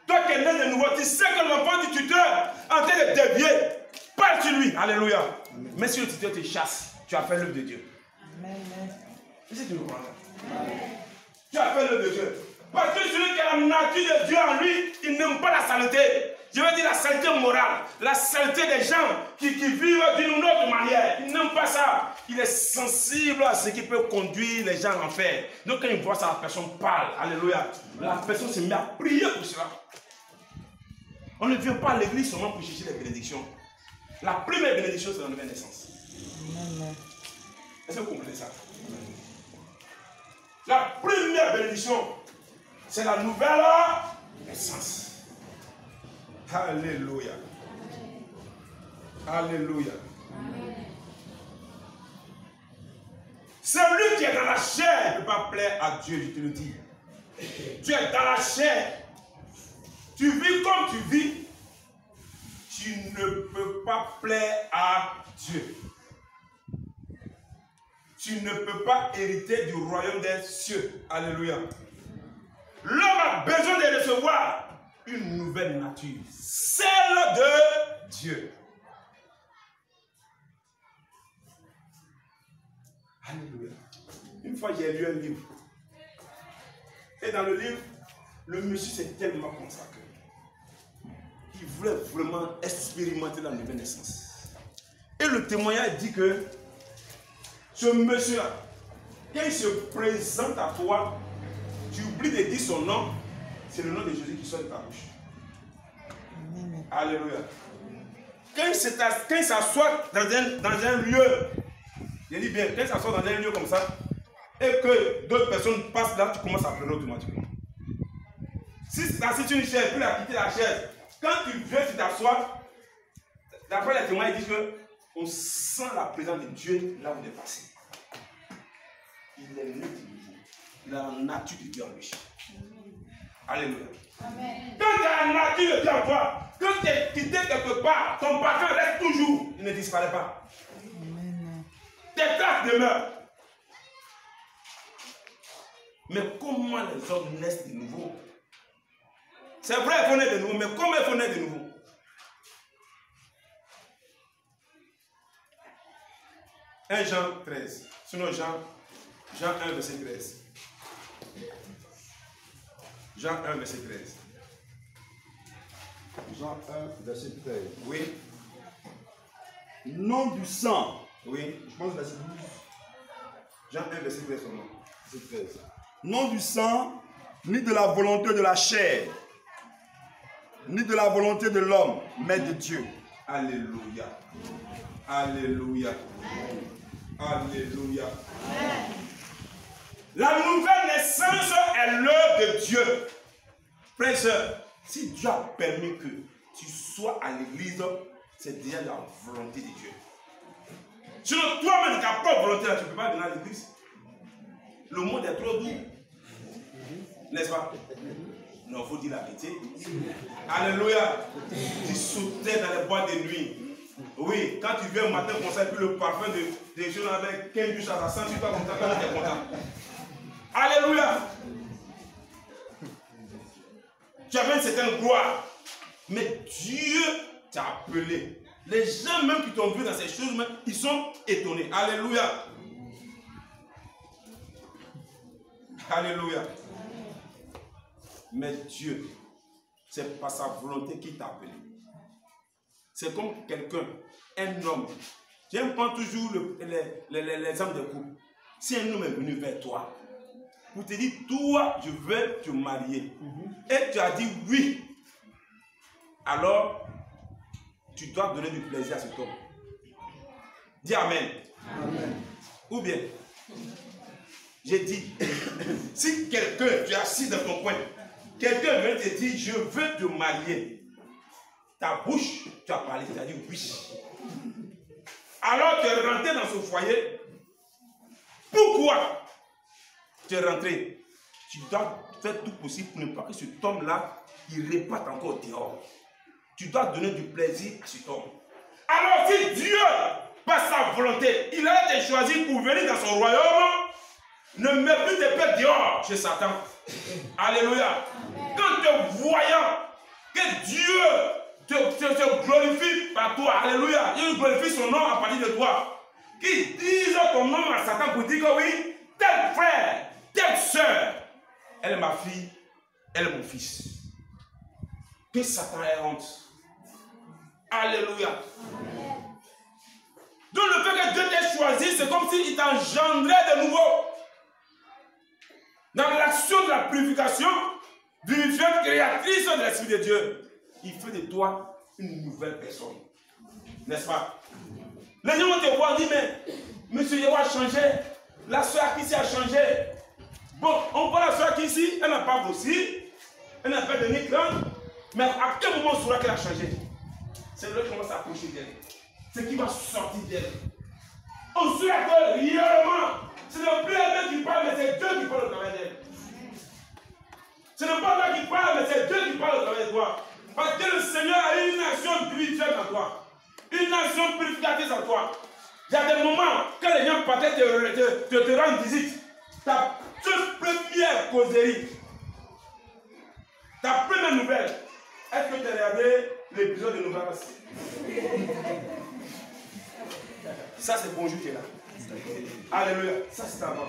toi qui es né de nouveau, tu sais que l'enfant du tuteur en train de dévier, parle sur lui. Alléluia. Mais si le tuteur te chasse, tu as fait l'œuvre de Dieu. Si tu me comprends, tu as fait l'œuvre de Dieu. Parce que celui qui a la nature de Dieu en lui, il n'aime pas la saleté. Je veux dire la saleté morale, la saleté des gens qui vivent d'une autre manière. Il n'aime pas ça. Il est sensible à ce qui peut conduire les gens à l'enfer. Donc quand il voit ça, la personne parle. Alléluia. La personne se met à prier pour cela. On ne vient pas à l'église seulement pour chercher les bénédictions. La première bénédiction, c'est la nouvelle naissance. Est-ce que vous comprenez ça? La première bénédiction, c'est la nouvelle naissance. Alléluia. Alléluia. Celui qui est dans la chair ne peut pas plaire à Dieu, je te le dis. Tu es dans la chair. Tu vis comme tu vis. Tu ne peux pas plaire à Dieu. tu ne peux pas hériter du royaume des cieux. Alléluia. L'homme a besoin de recevoir une nouvelle nature, celle de Dieu. Alléluia. Une fois, j'ai lu un livre. Et dans le livre, le monsieur s'est tellement consacré. Il voulait vraiment expérimenter la nouvelle naissance. Et le témoignage dit que ce monsieur-là, quand il se présente à toi, tu oublies de dire son nom, c'est le nom de Jésus qui sort de ta bouche. Alléluia. Quand il s'assoit dans un lieu, je dis bien, quand il s'assoit dans un lieu comme ça, et que d'autres personnes passent là, tu commences à pleurer automatiquement. Si c'est assis sur une chaise, puis il a quitté la chaise, quand tu viens, tu t'assois, d'après les témoins, ils disent qu'on sent la présence de Dieu là où il est passé. Il est né de nouveau. Il a la nature de Dieu en lui. Alléluia. Amen. Quand tu as la nature de Dieu en toi, quand tu es quitté quelque part, ton parfum reste toujours, il ne disparaît pas. Amen. Tes traces demeurent. Mais comment les hommes naissent de nouveau? C'est vrai qu'il faut naître de nouveau, mais comment il faut naître de nouveau? Jean 13. Sinon Jean 1, verset 13. Jean 1, verset 13. Jean 1, verset 13. Oui. Non du sang. Oui. Je pense verset 12. Jean 1, verset 13 seulement. Verset 13. Non du sang, ni de la volonté de la chair, ni de la volonté de l'homme, mais de Dieu. Alléluia. Alléluia. Alléluia. La nouvelle naissance est l'œuvre de Dieu. Frères et sœurs, si Dieu a permis que tu sois à l'église, c'est déjà la volonté de Dieu. Sinon, toi-même, de ta propre volonté, là, tu ne peux pas venir à l'église. Le monde est trop doux. N'est-ce pas? Non, il faut dire la vérité. Alléluia. Tu sautais dans les boîtes de nuit. Oui, quand tu viens au matin comme ça, puis le parfum des jeunes avec 15 douches à la sang, tu vas comme ça, tu es content. Alléluia. Tu avais une certaine gloire. Mais Dieu t'a appelé. Les gens même qui t'ont vu dans ces choses, même, ils sont étonnés. Alléluia. Alléluia. Mais Dieu, c'est par sa volonté qu'il t'a appelé. C'est comme quelqu'un, un homme. J'aime prendre toujours l'exemple des couples. Si un homme est venu vers toi, pour te dire, toi, je veux te marier. Et tu as dit oui. Alors, tu dois donner du plaisir à cet homme. Dis Amen. Amen. Ou bien, j'ai dit, si quelqu'un, tu es assis dans ton coin, quelqu'un vient te dire, je veux te marier. Ta bouche, tu as parlé, tu as dit oui. Alors tu es rentré dans ce foyer. Pourquoi tu es rentré? Tu dois faire tout possible pour ne pas que cet homme-là, il répate encore dehors. Tu dois donner du plaisir à cet homme. Alors si Dieu, par sa volonté, il a été choisi pour venir dans son royaume, ne mets plus tes pieds dehors chez Satan. Alléluia. Quand tu es voyant que Dieu te glorifie par toi, alléluia, il glorifie son nom à partir de toi, qui disent ton nom à Satan pour dire que oui, tel frère, telle soeur, elle est ma fille, elle est mon fils. Que Satan ait honte. Alléluia. Donc le fait que Dieu t'ait choisi, c'est comme s'il t'engendrait de nouveau. Dans l'action de la purification, vivifiante, créatrice de l'Esprit de Dieu, il fait de toi une nouvelle personne. N'est-ce pas? Les gens vont te voir dire, mais monsieur Yahweh a changé. La soeur ici a changé. Bon, on voit la soeur ici, elle n'a pas grossi, elle n'a pas donné grande, mais à quel moment on saura qu'elle a changé? C'est là qu'on va s'approcher d'elle. C'est qui va sortir d'elle. On saura que réellement, ce n'est plus elle qui parle, mais c'est Dieu qui parle au travers d'elle. Ce n'est pas toi qui parle, mais c'est Dieu qui parle au travers de toi. Parce que le Seigneur a une action purifiante en toi. Une action purificatrice en toi. Il y a des moments, quand les gens partaient te rendre visite, ta toute première causerie, ta première nouvelle, est-ce que tu as regardé l'épisode de Nouvelle? Ça, c'est bonjour, tu es là. Alléluia. Ça, c'est avant.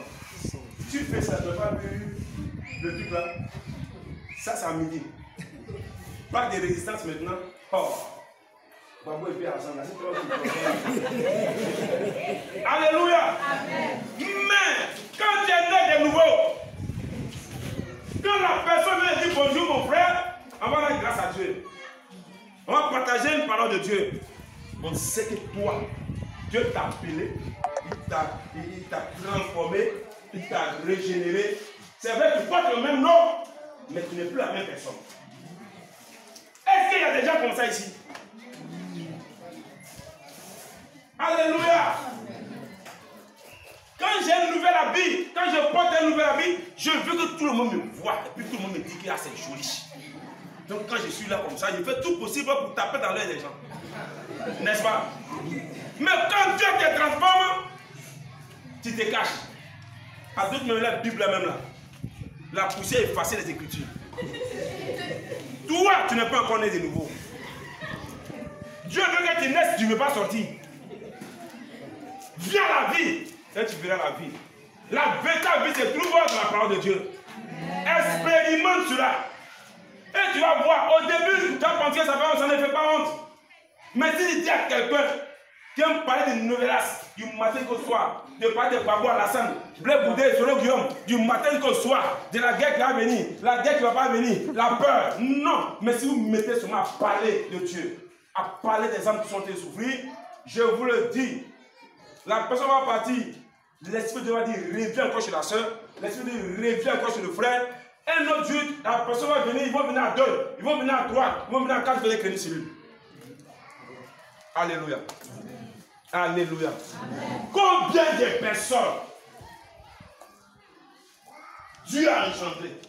Tu fais ça, tu n'as pas vu le truc là? Ça, c'est à midi. Pas de résistance maintenant. Oh. Alléluia. Mais quand tu es né de nouveau, quand la personne vient dire bonjour mon frère, on va rendre grâce à Dieu. On va partager une parole de Dieu. On sait que toi, Dieu t'a appelé, il t'a transformé, il t'a régénéré. C'est vrai que tu portes le même nom, mais tu n'es plus la même personne. Est-ce qu'il y a des gens comme ça ici? Alléluia. Quand j'ai un nouvel habit, quand je porte un nouvel habit, je veux que tout le monde me voit et puis tout le monde me dit que c'est joli. Donc quand je suis là comme ça, je fais tout possible pour taper dans l'œil des gens. N'est-ce pas? Mais quand Dieu te transforme, tu te caches. À d'autres moments, la Bible même là, la poussière effacer les Écritures. Toi, tu n'es pas encore né de nouveau. Dieu veut que tu naisses, tu ne veux pas sortir. Viens la vie, et tu verras la vie. La véritable vie se trouve dans la parole de Dieu. Expérimente cela. Et tu vas voir, au début, tu as pensé que ça ne fait pas honte. Mais si tu dis à quelqu'un qui aime parler de novelas du matin qu'au soir, de parler de Babou Alassane, Blé Boudé, Solo Guillaume, du matin qu'au soir, de la guerre qui va venir, la guerre qui ne va pas venir, la peur, non. Mais si vous me mettez seulement à parler de Dieu, à parler des âmes qui sont en train de souffrir, je vous le dis, la personne va partir, l'esprit de Dieu va dire, reviens encore chez la soeur, l'esprit de Dieu reviens encore chez le frère. Un autre Dieu, la personne va venir, ils vont venir à deux, ils vont venir à trois, ils vont venir à quatre, ils vont venir sur lui. Alléluia. Alléluia. Amen. Combien de personnes Dieu a engendré,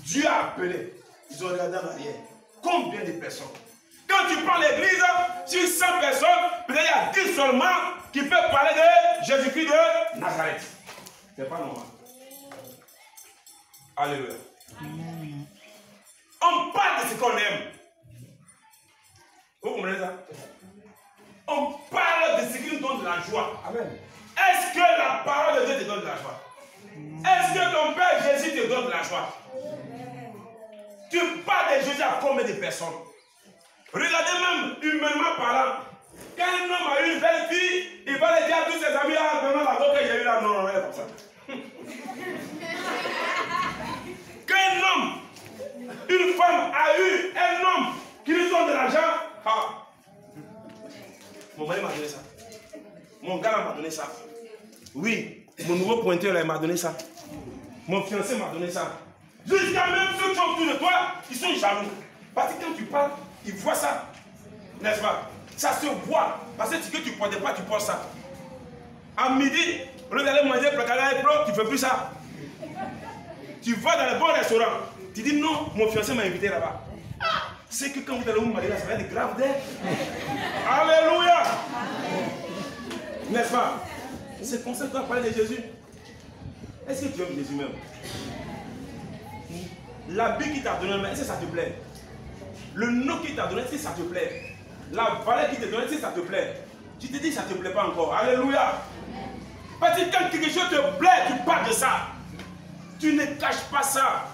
Dieu a appelé, ils ont regardé en arrière. Combien de personnes? Quand tu prends l'église, sur 100 personnes, peut-être il y a 10 seulement qui peuvent parler de Jésus-Christ de Nazareth. C'est pas normal. Alléluia. Amen. On parle de ce qu'on aime. Vous comprenez ça? On parle de ce qui nous donne de la joie. Amen. Est-ce que la parole de Dieu te donne de la joie? Est-ce que ton Père Jésus te donne de la joie? Tu parles de Jésus à combien de personnes? Regardez même, humainement parlant, quand un homme a eu une belle fille, il va le dire à tous ses amis, ah, vraiment la voix que j'ai eue là, non, non, comme ça. Quand un homme, une femme a eu un homme qui lui donne de l'argent, ah, mon mari m'a donné ça. Mon gars m'a donné ça. Oui, mon nouveau pointeur là, il m'a donné ça. Mon fiancé m'a donné ça. Jusqu'à même ceux qui sont autour de toi, ils sont jaloux. Parce que quand tu parles, ils voient ça. N'est-ce pas? Ça se voit. Parce que ce que tu ne portais pas, tu portes ça. À midi, au lieu d'aller manger placala et pro, tu ne fais plus ça. Tu vas dans les bons restaurants. Tu dis non, mon fiancé m'a invité là-bas. C'est que quand vous allez vous marier là, ça va être grave d'air. Alléluia. N'est-ce pas? C'est pour ça que tu vas parler de Jésus. Est-ce que tu aimes Jésus même? L'habit qui t'a donné, est-ce que ça te plaît? Le nom qui t'a donné, est-ce que ça te plaît? La valeur qui t'a donné, est-ce que ça te plaît? Tu te dis que ça ne te plaît pas encore. Alléluia. Parce que quand quelque chose te plaît, tu parles de ça. Tu ne caches pas ça.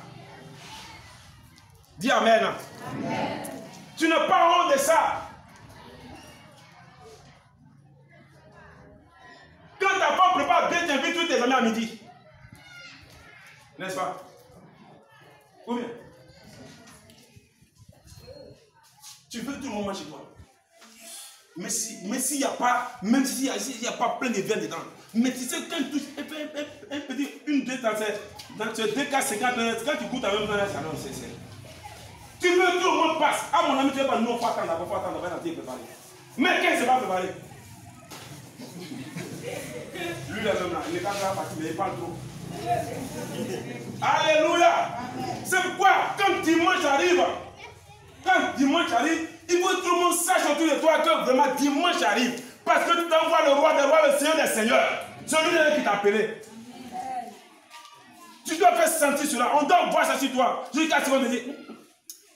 Dis Amen. Amen. Tu n'as pas honte de ça. Quand ta femme prépare bien, t'invites tous tes amis à midi. N'est-ce pas? Ou bien? Tu veux tout le monde chez toi. Mais s'il n'y a pas, même s'il n'y a pas plein de viande dedans, mais tu sais, quand tu touches un petit, une, deux, dans ce 2 cas 50, quand tu goûtes à même temps, ça donne c'est. Tu veux que tout le monde passe. Ah mon ami, tu ne veux pas, non, il faut attendre, on va préparer. Mais qu'est-ce qui va préparer? Lui, là, il n'est pas parti, mais il parle trop. Alléluia. C'est pourquoi, quand dimanche arrive, Il faut que tout le monde sache autour de toi que vraiment dimanche arrive. Parce que tu t'envoies le roi des rois, le Seigneur des seigneurs. Celui qui t'a appelé. Tu dois faire sentir cela. On doit voir ça sur toi. Jusqu'à ce qu'on te dise,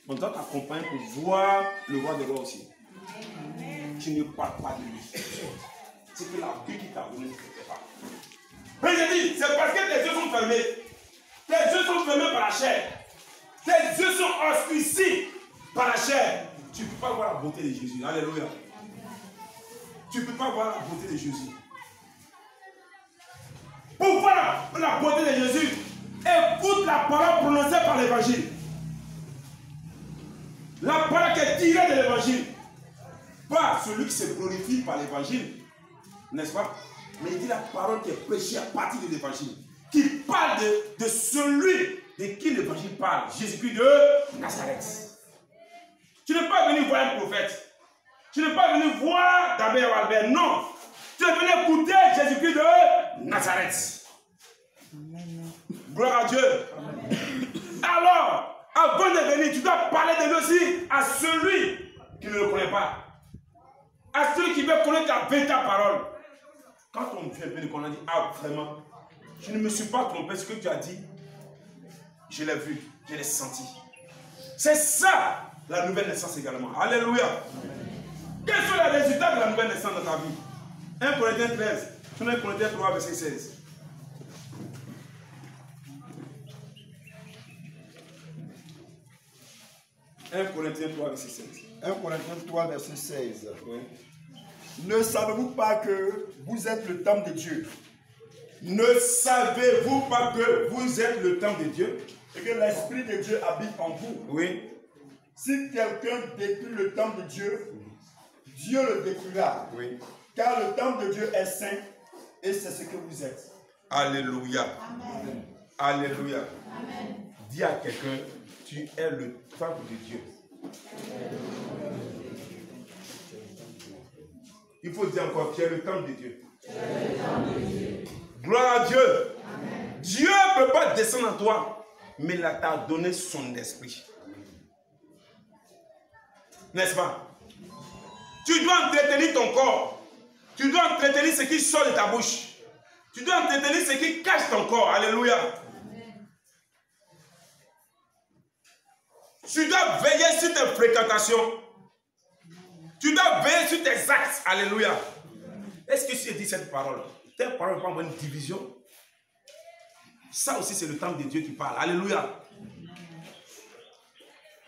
on doit t'accompagner pour voir le roi des rois aussi. Tu ne parles pas de lui. C'est que la vie qui t'a donné ne fait pas. Mais j'ai dit, c'est parce que tes yeux sont fermés. Tes yeux sont fermés par la chair. Tes yeux sont obscurcis par la chair. Tu ne peux pas voir la beauté de Jésus. Alléluia. Tu ne peux pas voir la beauté de Jésus. Pour voir la beauté de Jésus, écoute la parole prononcée par l'évangile. La parole qui est tirée de l'évangile. Pas celui qui se glorifie par l'évangile. N'est-ce pas? Mais il dit la parole qui est prêchée à partir de l'évangile. Qui parle de celui de qui l'évangile parle. Jésus-Christ de Nazareth. Tu n'es pas venu voir un prophète. Tu n'es pas venu voir Dabé ou Albert. Non. Tu es venu écouter Jésus-Christ de Nazareth. Amen. Gloire à Dieu. Amen. Alors, avant de venir, tu dois parler de lui aussi à celui qui ne le connaît pas. À celui qui veut connaître ta véritable parole. Quand on vient venir, on a dit, ah vraiment, je ne me suis pas trompé, ce que tu as dit, je l'ai vu, je l'ai senti. C'est ça, la nouvelle naissance également. Alléluia. Quels sont les résultats de la nouvelle naissance dans ta vie? 1 Corinthiens 13, 1 Corinthiens 3, verset 16. 1 Corinthiens 3, verset 16. 1 Corinthiens 3, verset 16. Oui. Ne savez-vous pas que vous êtes le temple de Dieu? Ne savez-vous pas que vous êtes le temple de Dieu? Et que l'Esprit de Dieu habite en vous? Oui. Si quelqu'un détruit le temple de Dieu, Dieu le détruira. Oui. Car le temple de Dieu est saint et c'est ce que vous êtes. Alléluia. Amen. Alléluia. Amen. Dis à quelqu'un, tu es le temple de Dieu. Il faut dire encore, tu es le temple de Dieu. Gloire à Dieu. Amen. Dieu ne peut pas descendre en toi, mais il t'a donné son esprit. N'est-ce pas? Tu dois entretenir ton corps. Tu dois entretenir ce qui sort de ta bouche. Tu dois entretenir ce qui cache ton corps. Alléluia. Amen. Tu dois veiller sur tes fréquentations. Tu dois veiller sur tes actes. Alléluia. Est-ce que tu dis cette parole? Tes paroles ne vont pas avoir une division. Ça aussi, c'est le temple de Dieu qui parle. Alléluia.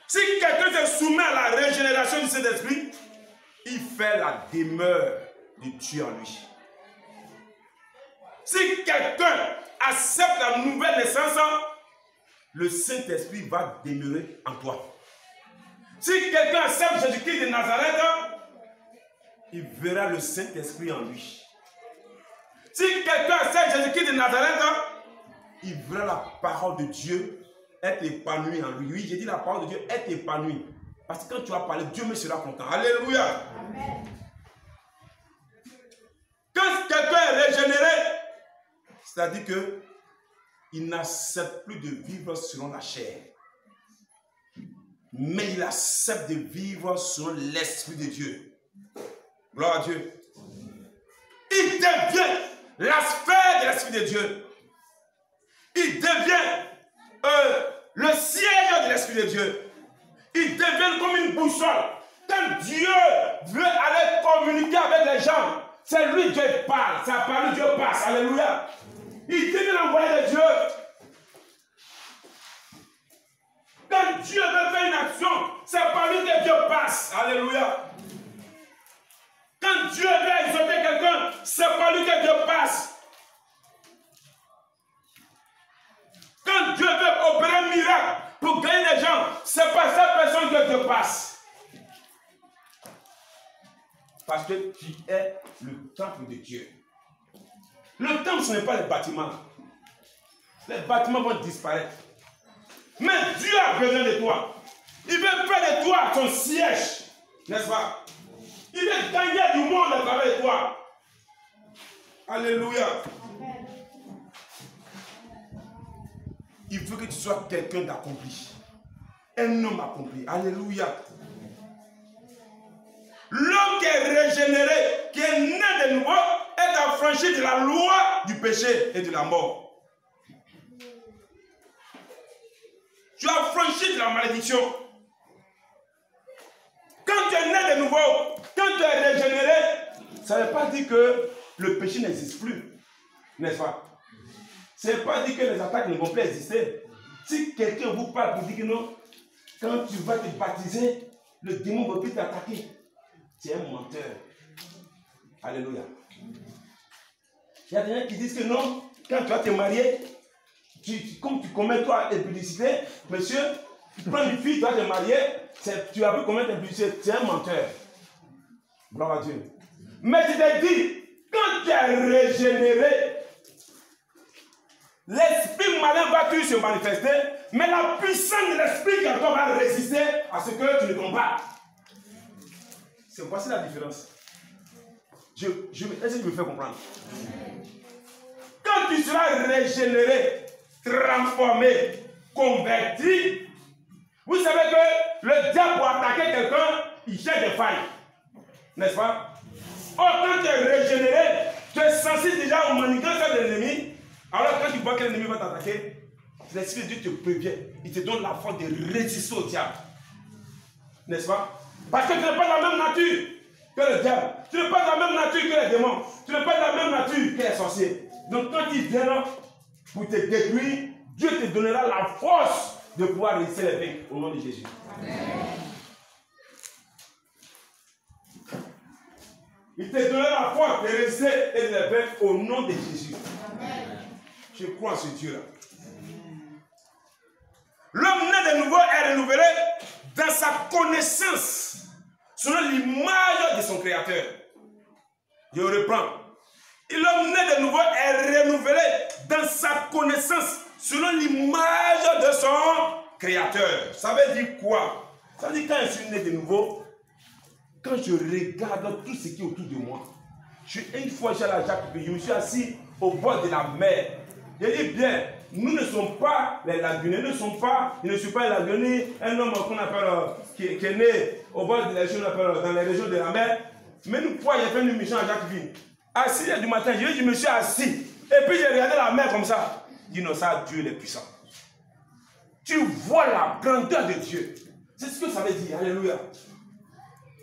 Si quelqu'un se soumet à la régénération du Saint-Esprit, il fait la demeure de Dieu en lui. Si quelqu'un accepte la nouvelle naissance, le Saint-Esprit va demeurer en toi. Si quelqu'un accepte Jésus-Christ de Nazareth, il verra le Saint-Esprit en lui. Si quelqu'un accepte Jésus-Christ de Nazareth, il verra la parole de Dieu être épanouie en lui. Oui, j'ai dit la parole de Dieu être épanouie. Parce que quand tu vas parler, Dieu me sera content. Alléluia. Amen. Quand quelqu'un est régénéré, c'est-à-dire qu'il n'accepte plus de vivre selon la chair. Mais il accepte de vivre selon l'Esprit de Dieu. Gloire à Dieu. Il devient la sphère de l'Esprit de Dieu. Il devient le siège de l'Esprit de Dieu. Il devient comme une boussole. Quand Dieu veut aller communiquer avec les gens, c'est lui Dieu parle. C'est par lui Dieu passe. Alléluia. Il devient l'envoyé de Dieu. Quand Dieu veut faire une action, c'est par lui que Dieu passe. Alléluia. Quand Dieu veut exhorter quelqu'un, c'est par lui que Dieu passe. Quand Dieu veut opérer un miracle pour gagner des gens, c'est par cette personne que Dieu passe. Parce que tu es le temple de Dieu. Le temple, ce n'est pas les bâtiments. Les bâtiments vont disparaître. Mais Dieu a besoin de toi. Il veut faire de toi son siège. N'est-ce pas? Il veut gagner du monde à travers toi. Alléluia. Il veut que tu sois quelqu'un d'accompli. Un homme accompli. Alléluia. L'homme qui est régénéré, qui est né de nouveau, est affranchi de la loi du péché et de la mort. Tu es affranchi de la malédiction. Quand tu es né de nouveau, quand tu es régénéré, ça ne veut pas dire que le péché n'existe plus. N'est-ce pas? Ça ne veut pas dire que les attaques ne vont plus exister. Si quelqu'un vous parle pour dire que non, quand tu vas te baptiser, le démon ne va plus t'attaquer. Tu es un menteur. Alléluia. Il y a des gens qui disent que non, quand tu vas te marier, comme tu commets toi l'impudicité, monsieur, tu prends une fille, tu vas te marier, tu vas plus commettre l'impudicité, tu es un menteur. Gloire à Dieu. Mais tu te dis, quand tu es régénéré, l'esprit malin va toujours se manifester, mais la puissance de l'esprit qui en toi va résister à ce que tu ne combats. C'est voici la différence. Est-ce que je me fais comprendre? Quand tu seras régénéré, transformé, converti, vous savez que le diable pour attaquer quelqu'un, il cherche des failles. N'est-ce pas? Or, quand tu es régénéré, tu es sensible déjà aux manigances de l'ennemi. Alors, quand tu vois que l'ennemi va t'attaquer, l'Esprit de Dieu te prévient. Il te donne la force de résister au diable. N'est-ce pas? Parce que tu n'es pas de la même nature que le diable. Tu n'es pas de la même nature que les démons. Tu n'es pas de la même nature que les sorciers. Donc, quand ils viennent pour te détruire, Dieu te donnera la force de pouvoir résister les vaincre au nom de Jésus. Amen. Il te donnera la force de résister et de les vaincre au nom de Jésus. Amen. Je crois en ce Dieu-là. L'homme né de nouveau est renouvelé dans sa connaissance selon l'image de son Créateur. Je reprends. L'homme né de nouveau est renouvelé dans sa connaissance selon l'image de son Créateur. Ça veut dire quoi? Ça veut dire quand je suis né de nouveau, quand je regarde tout ce qui est autour de moi, une fois j'allais à Jacques, je me suis assis au bord de la mer. Je dis bien, nous ne sommes pas les lagunés, je ne suis pas un lagunais, un homme qu'on appelle, qui est né au bord de la région, dans les régions de la mer. Mais une fois, j'ai fait une mission à Jacquesville. À 6 h du matin, je me suis assis. Et puis j'ai regardé la mer comme ça. Je dis non, ça, Dieu est puissant. Tu vois la grandeur de Dieu. C'est ce que ça veut dire. Alléluia.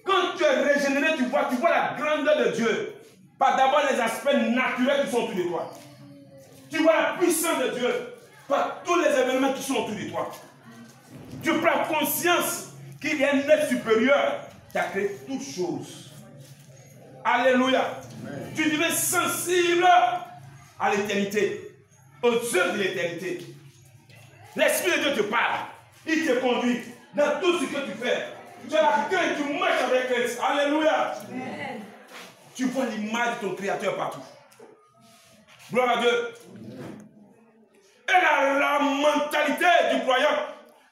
Quand tu es régénéré, tu vois la grandeur de Dieu. Pas d'abord les aspects naturels qui sont autour de toi. Tu vois la puissance de Dieu par tous les événements qui sont autour de toi. Tu prends conscience qu'il y a un être supérieur qui a créé toutes choses. Alléluia. Amen. Tu deviens sensible à l'éternité, aux œuvres de l'éternité. L'Esprit de Dieu te parle. Il te conduit dans tout ce que tu fais. Tu as la crainte, tu marches avec Christ. Alléluia. Amen. Tu vois l'image de ton Créateur partout. Gloire à Dieu. Et la mentalité du croyant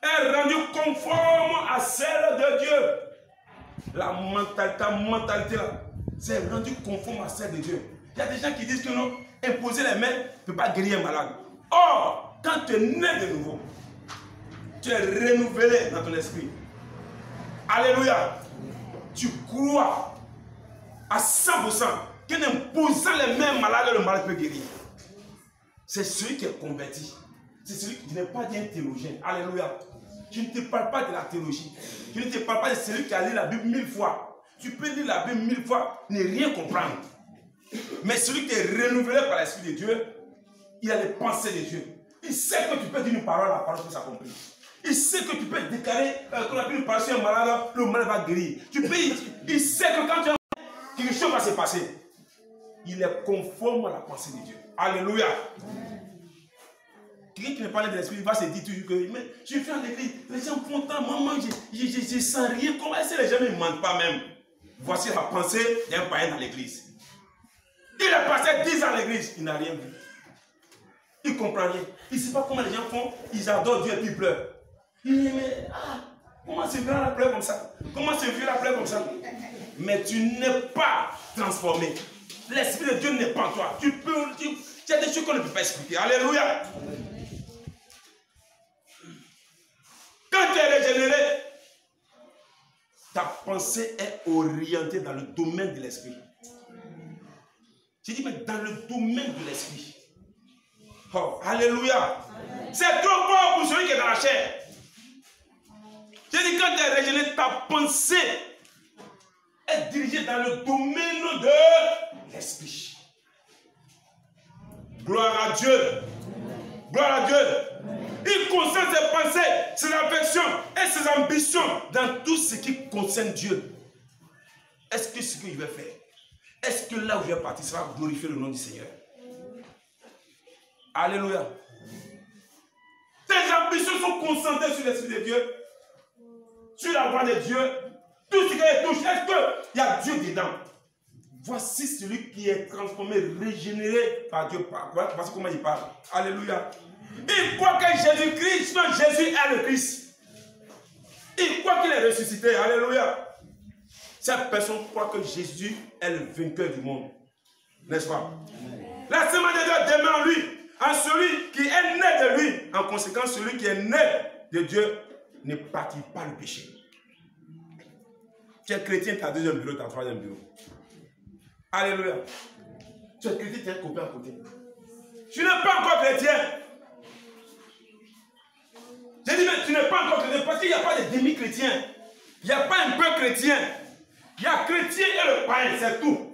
est rendue conforme à celle de Dieu. Ta mentalité là, c'est rendu conforme à celle de Dieu. Il y a des gens qui disent que non, imposer les mains ne peut pas guérir un malade. Or, quand tu es né de nouveau, tu es renouvelé dans ton esprit. Alléluia. Tu crois à 100% qu'en imposant les mains malades, le malade peut guérir. C'est celui qui est converti. C'est celui qui n'est pas un théologien. Alléluia. Je ne te parle pas de la théologie. Je ne te parle pas de celui qui a lu la Bible 1000 fois. Tu peux lire la Bible 1000 fois, ne rien comprendre. Mais celui qui est renouvelé par l'Esprit de Dieu, il a les pensées de Dieu. Il sait que tu peux dire une parole, la parole peut s'accomplir. Il sait que tu peux déclarer, quand on a une parole sur un malade, le malade va guérir. Il sait que quand tu as quelque chose va se passer. Il est conforme à la pensée de Dieu. Alléluia. Quelqu'un qui me parle de l'esprit, il va se dire toujours que mais je viens à l'église, les gens font tant, maman, je sens rien. Comment est-ce que les gens ne mentent pas même? Voici la pensée d'un païen dans l'église. Il est passé 10 ans à l'église, il n'a rien vu. Il ne comprend rien. Il ne sait pas comment les gens font, ils adorent Dieu et puis ils pleurent. Il dit mais comment ce vieux-là pleure comme ça? Comment ce vieux-là pleure comme ça? Mais tu n'es pas transformé. L'Esprit de Dieu n'est pas en toi. Tu as des choses qu'on ne peut pas expliquer. Alléluia. Quand tu es régénéré, ta pensée est orientée dans le domaine de l'esprit. J'ai dit, mais dans le domaine de l'esprit. Oh, alléluia. C'est trop fort pour celui qui est dans la chair. J'ai dit, quand tu es régénéré, ta pensée est dirigée dans le domaine de l'esprit. Gloire à Dieu. Gloire à Dieu. Il concentre ses pensées, ses affections et ses ambitions dans tout ce qui concerne Dieu. Est-ce que ce que je vais faire, est-ce que là où je vais partir, ça va glorifier le nom du Seigneur? Alléluia. Tes ambitions sont concentrées sur l'Esprit de Dieu, sur la voix de Dieu. Tout ce qui est touché, est-ce qu'il y a Dieu dedans? Voici celui qui est transformé, régénéré par Dieu. Voici comment il parle. Alléluia. Il croit que Jésus-Christ, non, Jésus est le Christ. Il croit qu'il est ressuscité. Alléluia. Cette personne croit que Jésus est le vainqueur du monde. N'est-ce pas? La semaine de Dieu demeure en lui, en celui qui est né de lui. En conséquence, celui qui est né de Dieu ne pratique pas le péché. Tu es chrétien, tu as deuxième bureau, tu as troisième bureau. Alléluia. Tu es chrétien, tu as un copain à côté. Tu n'es pas encore chrétien. J'ai dit, mais tu n'es pas encore chrétien parce qu'il n'y a pas de demi-chrétien. Il n'y a pas un peu chrétien. Il y a chrétien et le païen, c'est tout.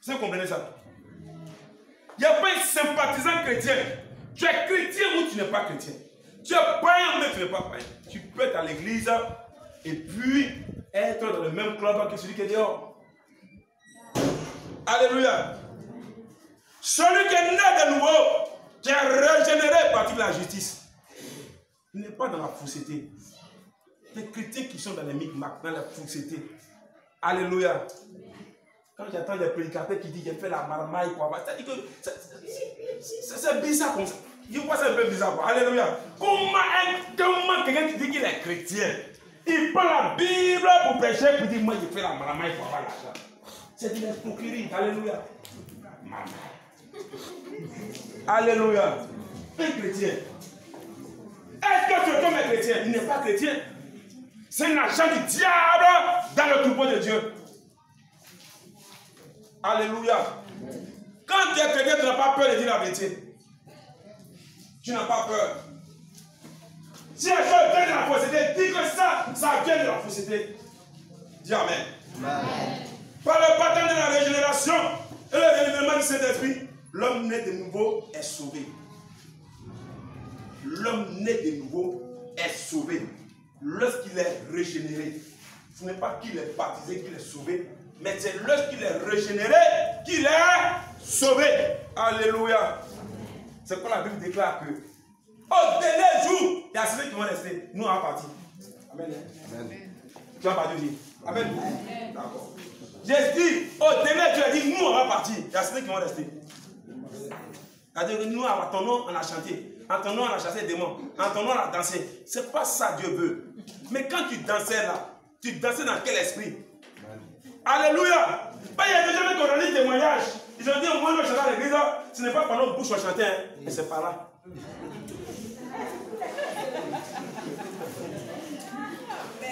Vous comprenez ça? Il n'y a pas un sympathisant chrétien. Tu es chrétien ou tu n'es pas chrétien. Tu es païen ou tu n'es pas païen. Tu peux être à l'église et puis être dans le même club que celui qui est dehors. Alléluia. Celui qui est né de nouveau, qui est régénéré par toute la justice, il n'est pas dans la fausseté. Les chrétiens qui sont dans les micmacs, dans la fausseté. Alléluia. Quand j'entends des prédicateurs qui disent j'ai fait la marmaille, c'est-à-dire que c'est bizarre comme ça. Je vois ça un peu bizarre. Alléluia. Comment quelqu'un qui dit qu'il est chrétien, il prend la Bible pour prêcher, pour dire moi j'ai fait la marmaille pour avoir l'argent. C'est de l'escroquerie. Alléluia. Alléluia. Un chrétien. Est-ce que cet homme est chrétien? Il n'est pas chrétien. C'est un agent du diable dans le troupeau de Dieu. Alléluia. Quand tu es chrétien, tu n'as pas peur de dire la vérité. Tu n'as pas peur. Si la chose vient de la fausseté, dis que ça vient de la fausseté. Dis Amen. Amen. Par le baptême de la régénération et le renouvellement du Saint-Esprit, l'homme né de nouveau est sauvé. L'homme né de nouveau est sauvé. Lorsqu'il est régénéré, ce n'est pas qu'il est baptisé qu'il est sauvé, mais c'est lorsqu'il est régénéré qu'il est sauvé. Alléluia. C'est pourquoi la Bible déclare que au dernier jour, il y a ceux qui vont rester. Nous, on va partir. Amen. Amen. Tu vas partir aussi. Amen. D'accord. J'ai dit, au dernier jour, il a dit, nous, on va partir. Il y a ceux qui vont rester. C'est-à-dire que nous, en ton nom, on a chanté. En ton nom, on a chassé des démons. En ton nom, on a dansé. C'est pas ça Dieu veut. Mais quand tu dansais là, tu dansais dans quel esprit? Alléluia. Il y a des gens qui ont donné des témoignages. Ils ont dit, au moins, nous chantons à l'église. Ce n'est pas par notre bouche qu'on chantait, hein, mais c'est par là.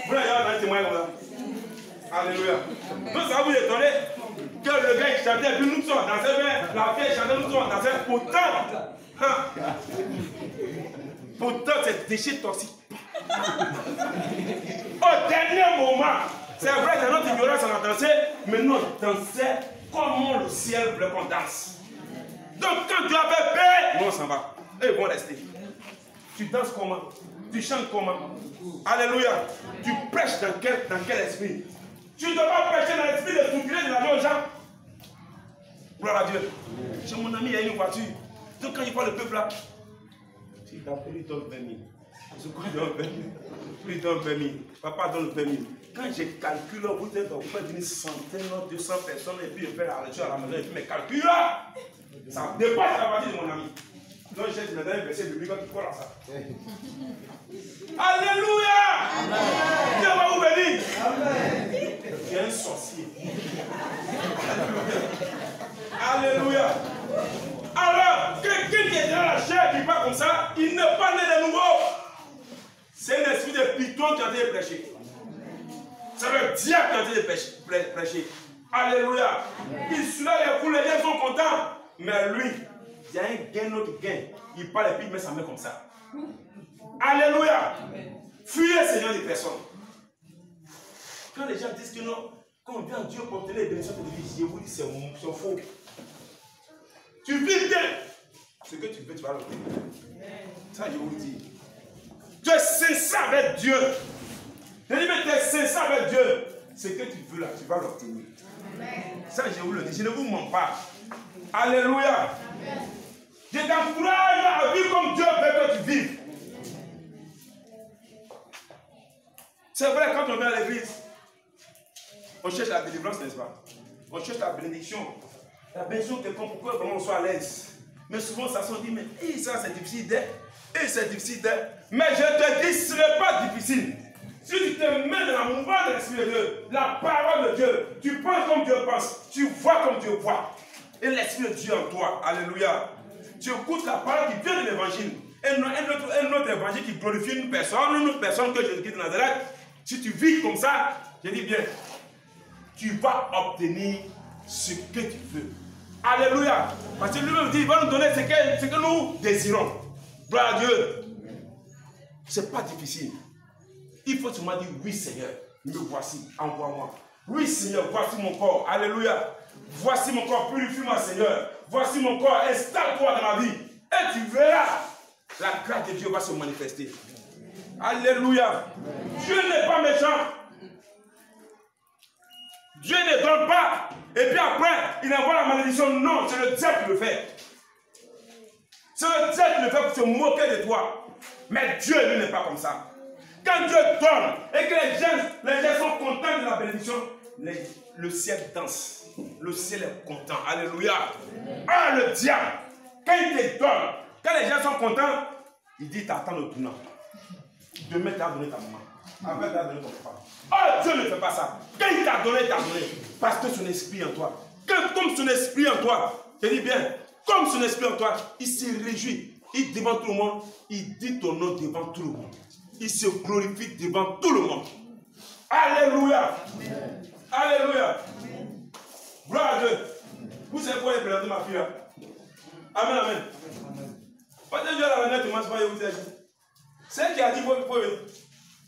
Vous l'avez donné un témoignage comme ça. Alléluia. Donc ça va vous étonner que le gars il chantait, puis nous sommes dansés, la fille chantait, nous sommes dansés. Pourtant, c'est déchet toxique. Au dernier moment, c'est vrai que dans notre ignorance, on a dansé, mais nous on dansait comment le ciel veut qu'on danse. Donc quand tu avais peur, nous on s'en va. Et ils vont rester. Tu danses comment? Tu chantes comment? Alléluia. Tu prêches dans quel esprit? Tu ne dois pas prêcher dans l'esprit de souffler de la vie aux gens. Gloire à Dieu. Chez mon ami, il y a une voiture. Donc quand il voit le peuple là, il t'appelle, il donne 20 000. Je crois qu'il donne 20 000. Il donne 20 000. Papa donne 20 000. Quand je calcule, vous pouvez venir centaines, 200 personnes et puis je fais la lecture à la maison et puis mes calculs là, ça dépasse la partie de mon ami. Donc j'ai dit, maintenant, un verset biblique qui colle à ça. Alléluia! Dieu va vous bénir. Amen. Tu es un sorcier. Alléluia. Alors, quelqu'un qui est dans la chair qui parle comme ça, il n'est pas né de nouveau. C'est un esprit de python qui a été prêché. C'est le diable qui est en train de prêcher. Alléluia. Il suit les foules, les gens sont contents. Mais lui, il y a un gain, autre gain. Il parle et puis il met sa main comme ça. Alléluia. Fuyez ce genre de personnes. Quand les gens disent que non, quand on vient Dieu pour obtenir les bénédictions de vie, je vous dis c'est faux. Tu vis bien. Ce que tu veux, tu vas l'obtenir. Ça, je vous le dis. Tu es sincère avec Dieu. Je dis, mais tu es sincère avec Dieu. Ce que tu veux là, tu vas l'obtenir. Ça, je vous le dis. Je ne vous mens pas. Alléluia. Amen. Je t'encourage à vivre comme Dieu veut que tu vives. C'est vrai, quand on vient à l'église, on cherche la délivrance, n'est-ce pas? On cherche la bénédiction. La bénédiction de quelqu'un, pourquoi vraiment on soit à l'aise. Mais souvent, ça se dit, mais ça c'est difficile d'être. Et c'est difficile d'être. Mais je te dis, ce n'est pas difficile. Si tu te mets dans la mouvance de l'Esprit de Dieu, la parole de Dieu, tu penses comme Dieu pense, tu vois comme Dieu voit. Et l'Esprit de Dieu en toi, alléluia. Tu écoutes la parole qui vient de l'évangile. Un autre évangile qui glorifie une autre personne que Jésus-Christ de Nazareth. Si tu vis comme ça, je dis bien, tu vas obtenir ce que tu veux. Alléluia. Parce que lui-même dit, il va nous donner ce que nous désirons. Gloire à Dieu. Ce n'est pas difficile. Il faut seulement dire, oui Seigneur, me voici, envoie-moi. Oui Seigneur, voici mon corps. Alléluia. Voici mon corps, purifie-moi Seigneur. Voici mon corps, installe-toi dans ma vie. Et tu verras, la grâce de Dieu va se manifester. Alléluia. Dieu n'est pas méchant. Dieu ne donne pas. Et puis après, il envoie la malédiction. Non, c'est le diable qui le fait. C'est le diable qui le fait pour se moquer de toi. Mais Dieu, lui, n'est pas comme ça. Quand Dieu donne et que les gens sont contents de la bénédiction, le ciel danse. Le ciel est content. Alléluia. Ah, le diable, quand il te donne, quand les gens sont contents, il dit, t'attends le tournant. Demain, tu as donné ta maman. Après, tu as donné ton papa. Oh, Dieu ne fait pas ça. Quand il t'a donné, parce que son esprit en toi. Comme son esprit en toi, je dis bien, comme son esprit en toi, il se réjouit. Il devant tout le monde, il dit ton nom devant tout le monde. Il se glorifie devant tout le monde. Alléluia. Amen. Alléluia. Amen. Gloire à Dieu. Vous savez quoi est présenté ma fille là? Amen, amen. Quand Dieu a la tu m'as pas vous dire. C'est elle qui a dit,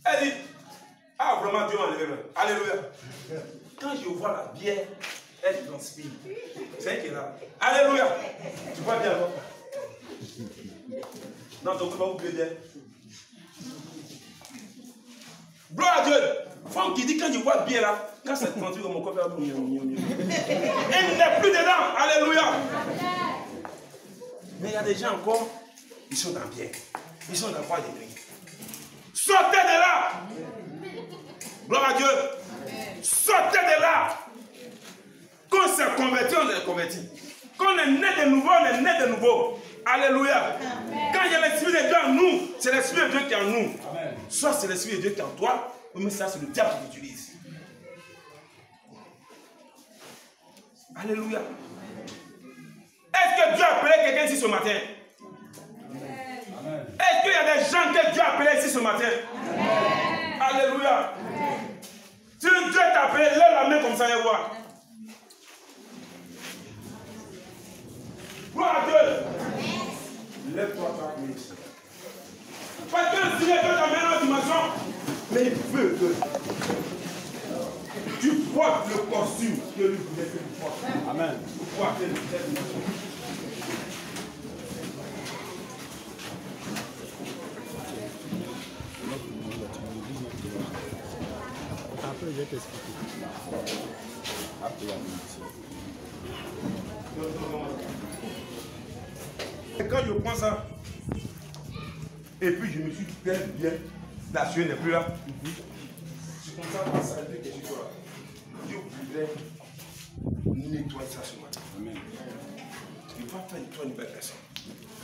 elle dit, ah vraiment Dieu m'a enlevé. Alléluia. Quand je vois la bière, elle transpire. C'est elle qui est là. Alléluia. Tu vois bien alors? Non, donc pas oublier bien. Gloire à Dieu. Femme qui dit quand je vois bien là, quand c'est transpire dans mon corps, elle n'est plus dedans. Alléluia. Mais il y a des gens encore, ils sont dans bien. Ils sont dans la voie des prix. Sortez de là. Gloire à Dieu. Sortez de là. Quand on s'est converti, on est converti. Quand on est né de nouveau, on est né de nouveau. Alléluia. Amen. Quand il y a l'Esprit de Dieu en nous, c'est l'Esprit de Dieu qui est en nous. Amen. Soit c'est l'Esprit de Dieu qui est en toi, mais ça c'est le diable qui l'utilise. Alléluia. Est-ce que Dieu a appelé quelqu'un ici ce matin? Amen. Est-ce qu'il y a des gens que Dieu a appelés ici ce matin? Amen. Alléluia. Amen. Si Dieu t'a appelé, lève la main comme ça et vois. Gloire à Dieu. Lève-toi, toi, ministre. Parce que le Seigneur t'a amené dans la dimension, mais il veut que tu portes le costume que lui voulait que tu portes. Amen. Pour pouvoir faire cette dimension. Après, je vais t'expliquer. Après, et quand je prends ça, et puis je me suis bien, la sueur n'est plus là. Je commence à penser à Dieu que je suis là. Dieu voudrait nettoyer ça ce matin. Amen. Il va faire de toi une belle personne.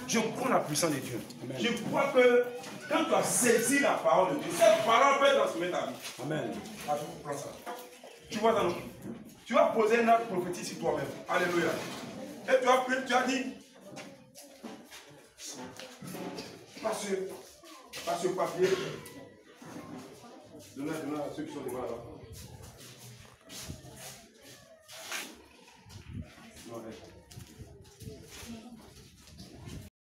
Je crois la puissance de Dieu. Amen. Je crois que quand tu as saisi la parole de Dieu, cette parole peut transformer ta vie. Amen. Alors, prends ça. Tu vois dans nous. Tu vas poser une autre prophétie sur toi-même. Alléluia. Et tu as dit, pas ce papier. Donnez à ceux qui sont devant là-bas. avec